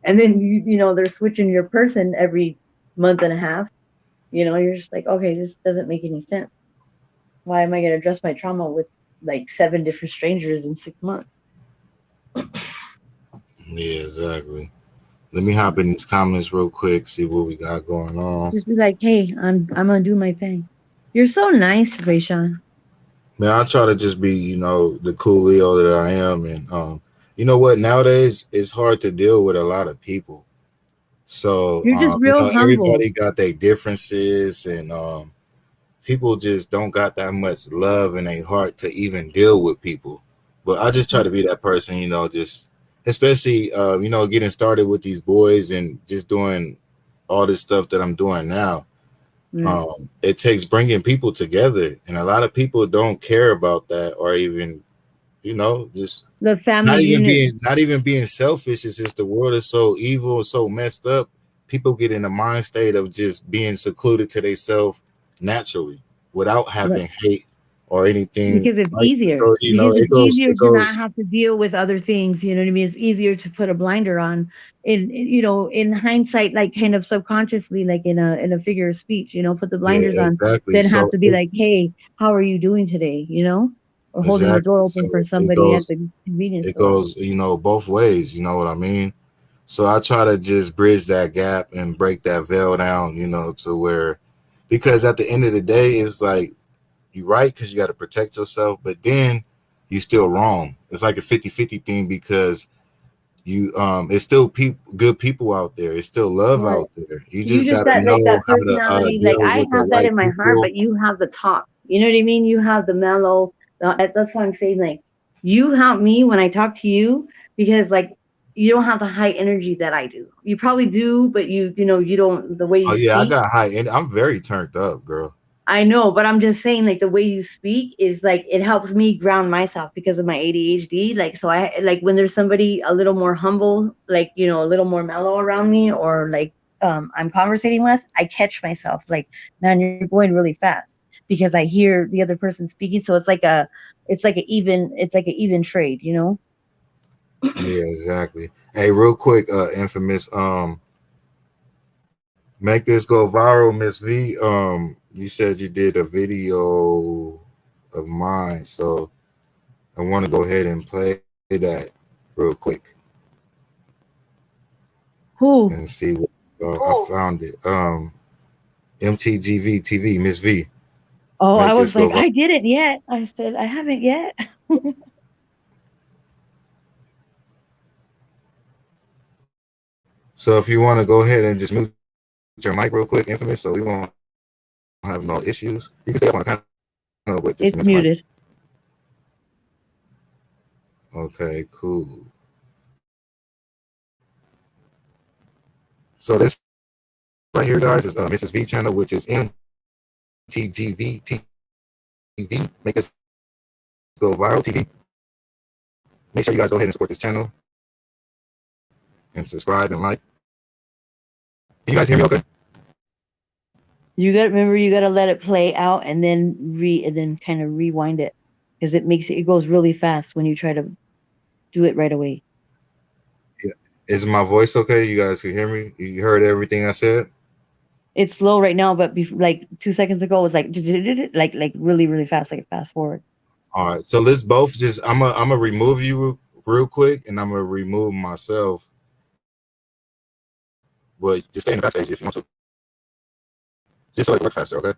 S8: And then they're switching your person every month and a half. You're just like, okay, this doesn't make any sense. Why am I going to address my trauma with like 7 different strangers in 6 months?
S1: Yeah, exactly. Let me hop in these comments real quick, see what we got going on.
S8: Just be like, hey, I'm gonna do my thing. You're so nice, Rayshawn.
S1: Man, I try to just be, the cool Leo that I am, and you know what? Nowadays, it's hard to deal with a lot of people. So,
S8: You're just real humble.
S1: everybody got their differences, and people just don't got that much love in their heart to even deal with people. But I just try to be that person, just especially, getting started with these boys and just doing all this stuff that I'm doing now.
S8: Right.
S1: It takes bringing people together, and a lot of people don't care about that, or even, just
S8: The family unit.
S1: not even being selfish. It's just the world is so evil, so messed up. People get in a mind state of just being secluded to themselves naturally without having hate or anything.
S8: Because it's
S1: Like,
S8: easier.
S1: so
S8: Because
S1: it
S8: it's
S1: goes,
S8: easier to not have to deal with other things. You know what I mean? It's easier to put a blinder on. In hindsight, like kind of subconsciously, like in a figure of speech, put the
S1: yeah,
S8: blinders on.
S1: exactly.
S8: Then have
S1: So
S8: to be like, hey, how are you doing today? Or holding the door
S1: exactly.
S8: open for
S1: So
S8: somebody at the convenience
S1: it
S8: store.
S1: goes, both ways. You know what I mean? So I try to just bridge that gap and break that veil down, to where, because at the end of the day, it's like you're right because you got to protect yourself, but then you still wrong. It's like a 50-50 thing because it's still good people out there. It's still love
S8: Right.
S1: out there. You
S8: You
S1: just
S8: just
S1: got to
S8: got like
S1: know
S8: that
S1: how to
S8: personality. Like
S1: deal
S8: I
S1: with the
S8: have that
S1: right
S8: in my heart,
S1: people.
S8: but you have the talk. You know what I mean? You have the mellow. That's what I'm saying. Like you help me when I talk to you because like you don't have the high energy that I do. You probably do, but you don't the way
S1: Oh
S8: you
S1: yeah, I
S8: speak.
S1: got high, and I'm very turned up, girl.
S8: I know, but I'm just saying, like, the way you speak is like it helps me ground myself because of my ADHD. Like, so I like when there's somebody a little more humble, like, a little more mellow around me, or like I'm conversating with, I catch myself like, man, you're going really fast because I hear the other person speaking. So it's like an even trade, you know?
S1: Yeah, exactly. Hey, real quick, infamous, make this go viral, Miss V. You said you did a video of mine, so I want to go ahead and play that real quick
S8: Who?
S1: and see what I found it. MTGV TV, Miss V.
S8: Oh, I
S1: Make this
S8: was
S1: go
S8: like,
S1: viral.
S8: I didn't yet. I said, I haven't yet.
S1: So if you want to go ahead and just mute your mic real quick, infamous, so we won't have no issues. You can stay up on the panel, but just
S8: It's
S1: mute your mic.
S8: muted.
S1: Okay, cool. So this right here, guys, is Mrs. V channel, which is MTGV TV. Make this go viral TV. Make sure you guys go ahead and support this channel and subscribe and like. Can you guys hear me okay?
S8: You gotta let it play out and then kind of rewind it because it goes really fast when you try to do it right away.
S1: Yeah. Is my voice okay? You guys can hear me? You heard everything I said?
S8: It's slow right now, but like 2 seconds ago it was like like really really fast, like fast forward.
S1: All right. So let's both just I'm gonna remove you real quick and I'm gonna remove myself. But just stay in the backstage if you want to. Just so it work faster, okay?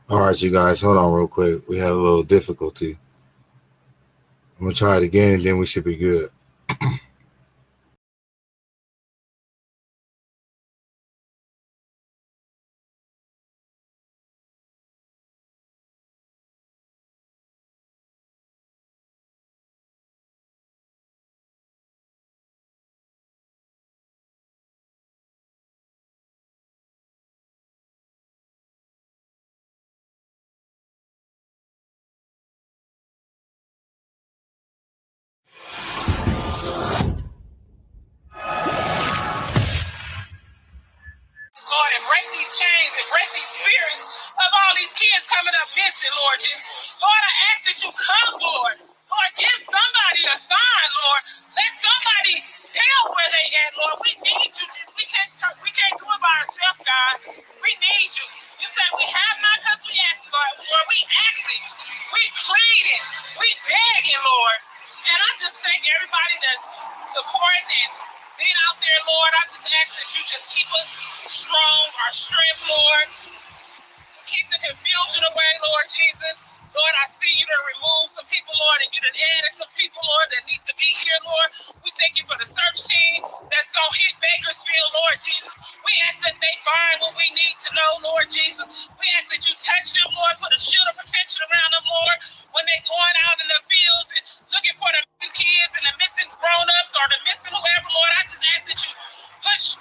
S1: All right, you guys, hold on real quick. We had a little difficulty. I'm gonna try it again and then we should be good.
S9: and break these spirits of all these kids coming up missing, Lord Jesus. Lord, I ask that you come, Lord. Lord, give somebody a sign, Lord. Let somebody tell where they at, Lord. We need you. We can't do it by ourselves, God. We need you. You said we have not because we ask, Lord. Lord, we asking. We pleading. We begging, Lord. And I just thank everybody that's supporting and being out there, Lord. I just ask that you just keep us strong, our strength, Lord. Keep the confusion away, Lord Jesus. Lord, I see you to remove some people, Lord, and you done added some people, Lord, that need to be here, Lord. We thank you for the search team that's going to hit Bakersfield, Lord Jesus. We ask that they find what we need to know, Lord Jesus. We ask that you touch them, Lord, put a shield of protection around them, Lord, when they're going out in the fields and looking for the missing kids and the missing grown-ups or the missing whoever, Lord. I just ask that you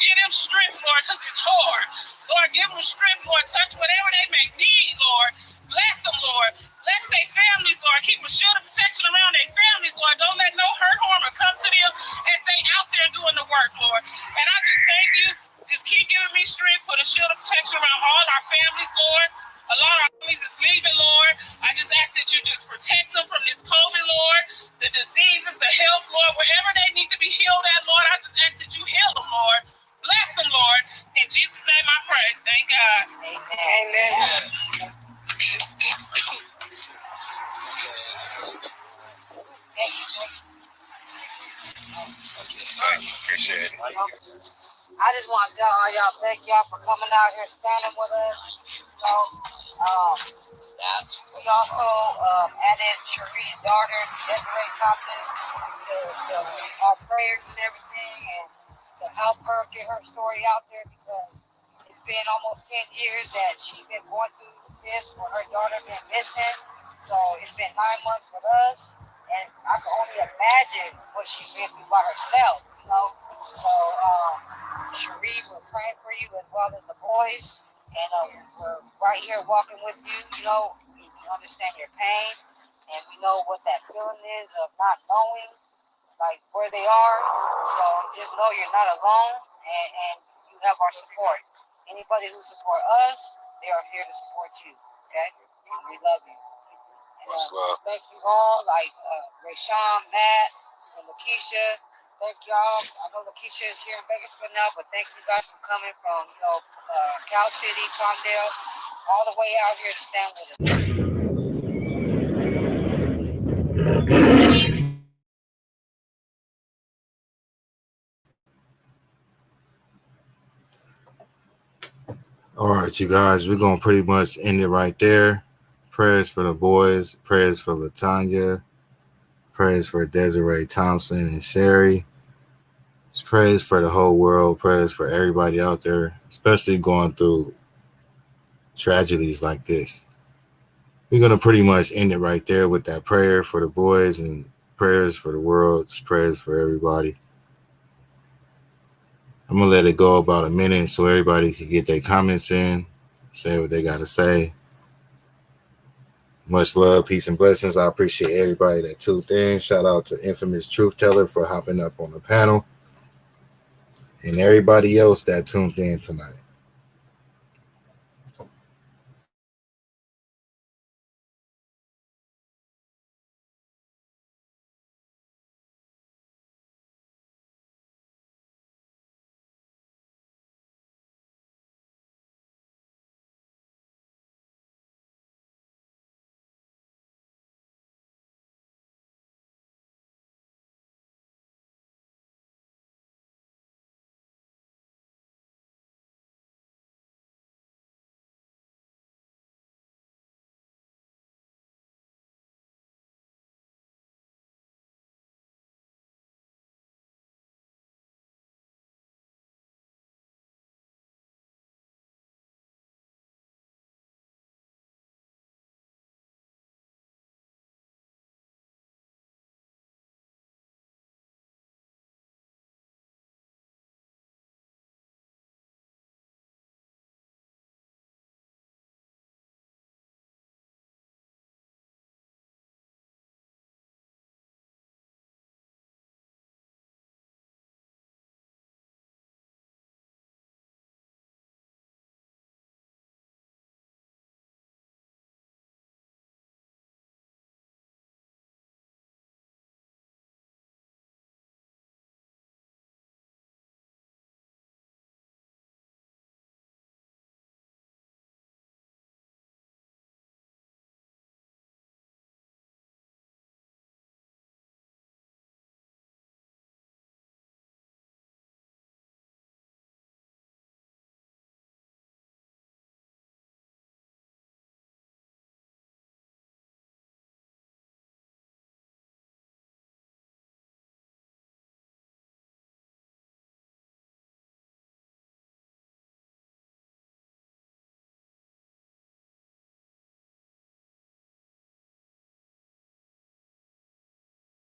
S9: give them strength, Lord, because it's hard. Lord, give them strength, Lord. Touch whatever they may need, Lord. Bless them, Lord. Bless their families, Lord. Keep a shield of protection around their families, Lord. Don't let no hurt, harm, or come to them as they out there doing the work, Lord. And I just thank you. Just keep giving me strength. Put a shield of protection around all our families, Lord. A lot of our families is leaving, Lord. I just ask that you just protect them from this COVID, Lord. The diseases, the health, Lord. Wherever they need to be healed at, Lord, I just ask that you heal them, Lord. Bless them, Lord. In Jesus' name I pray. Thank God. Amen.
S10: Appreciate it. I just want to tell all y'all, thank y'all for coming out here, standing with us. We also added Cherie's daughter, Desiree Thompson, to our prayers and everything, and to help her get her story out there, because it's been almost 10 years that she's been going through this for her daughter being missing. So it's been 9 months with us, and I can only imagine what she's been through by herself, you know. So, Cherie, we're praying for you as well as the boys, and we're right here walking with you. You know, we understand your pain, and we know what that feeling is of not knowing, like, where they are. So just know you're not alone, and you have our support. Anybody who support us, they are here to support you. Okay, and we love you. And thank you all, like Rayshawn, Matt, and Lakeisha. Thank y'all. I know Lakeisha is here in Bakersfield now, but thank you guys for coming from, Cal City, Palmdale, all the way out here to stand with us.
S1: All right, you guys, we're going to pretty much end it right there. Prayers for the boys, prayers for LaTonya, prayers for Desiree Thompson and Sherry. It's prayers for the whole world, prayers for everybody out there, especially going through tragedies like this. We're going to pretty much end it right there with that prayer for the boys and prayers for the world, prayers for everybody. I'm going to let it go about a minute so everybody can get their comments in, say what they got to say. Much love, peace, and blessings. I appreciate everybody that tuned in. Shout out to Infamous Truth Teller for hopping up on the panel, and everybody else that tuned in tonight.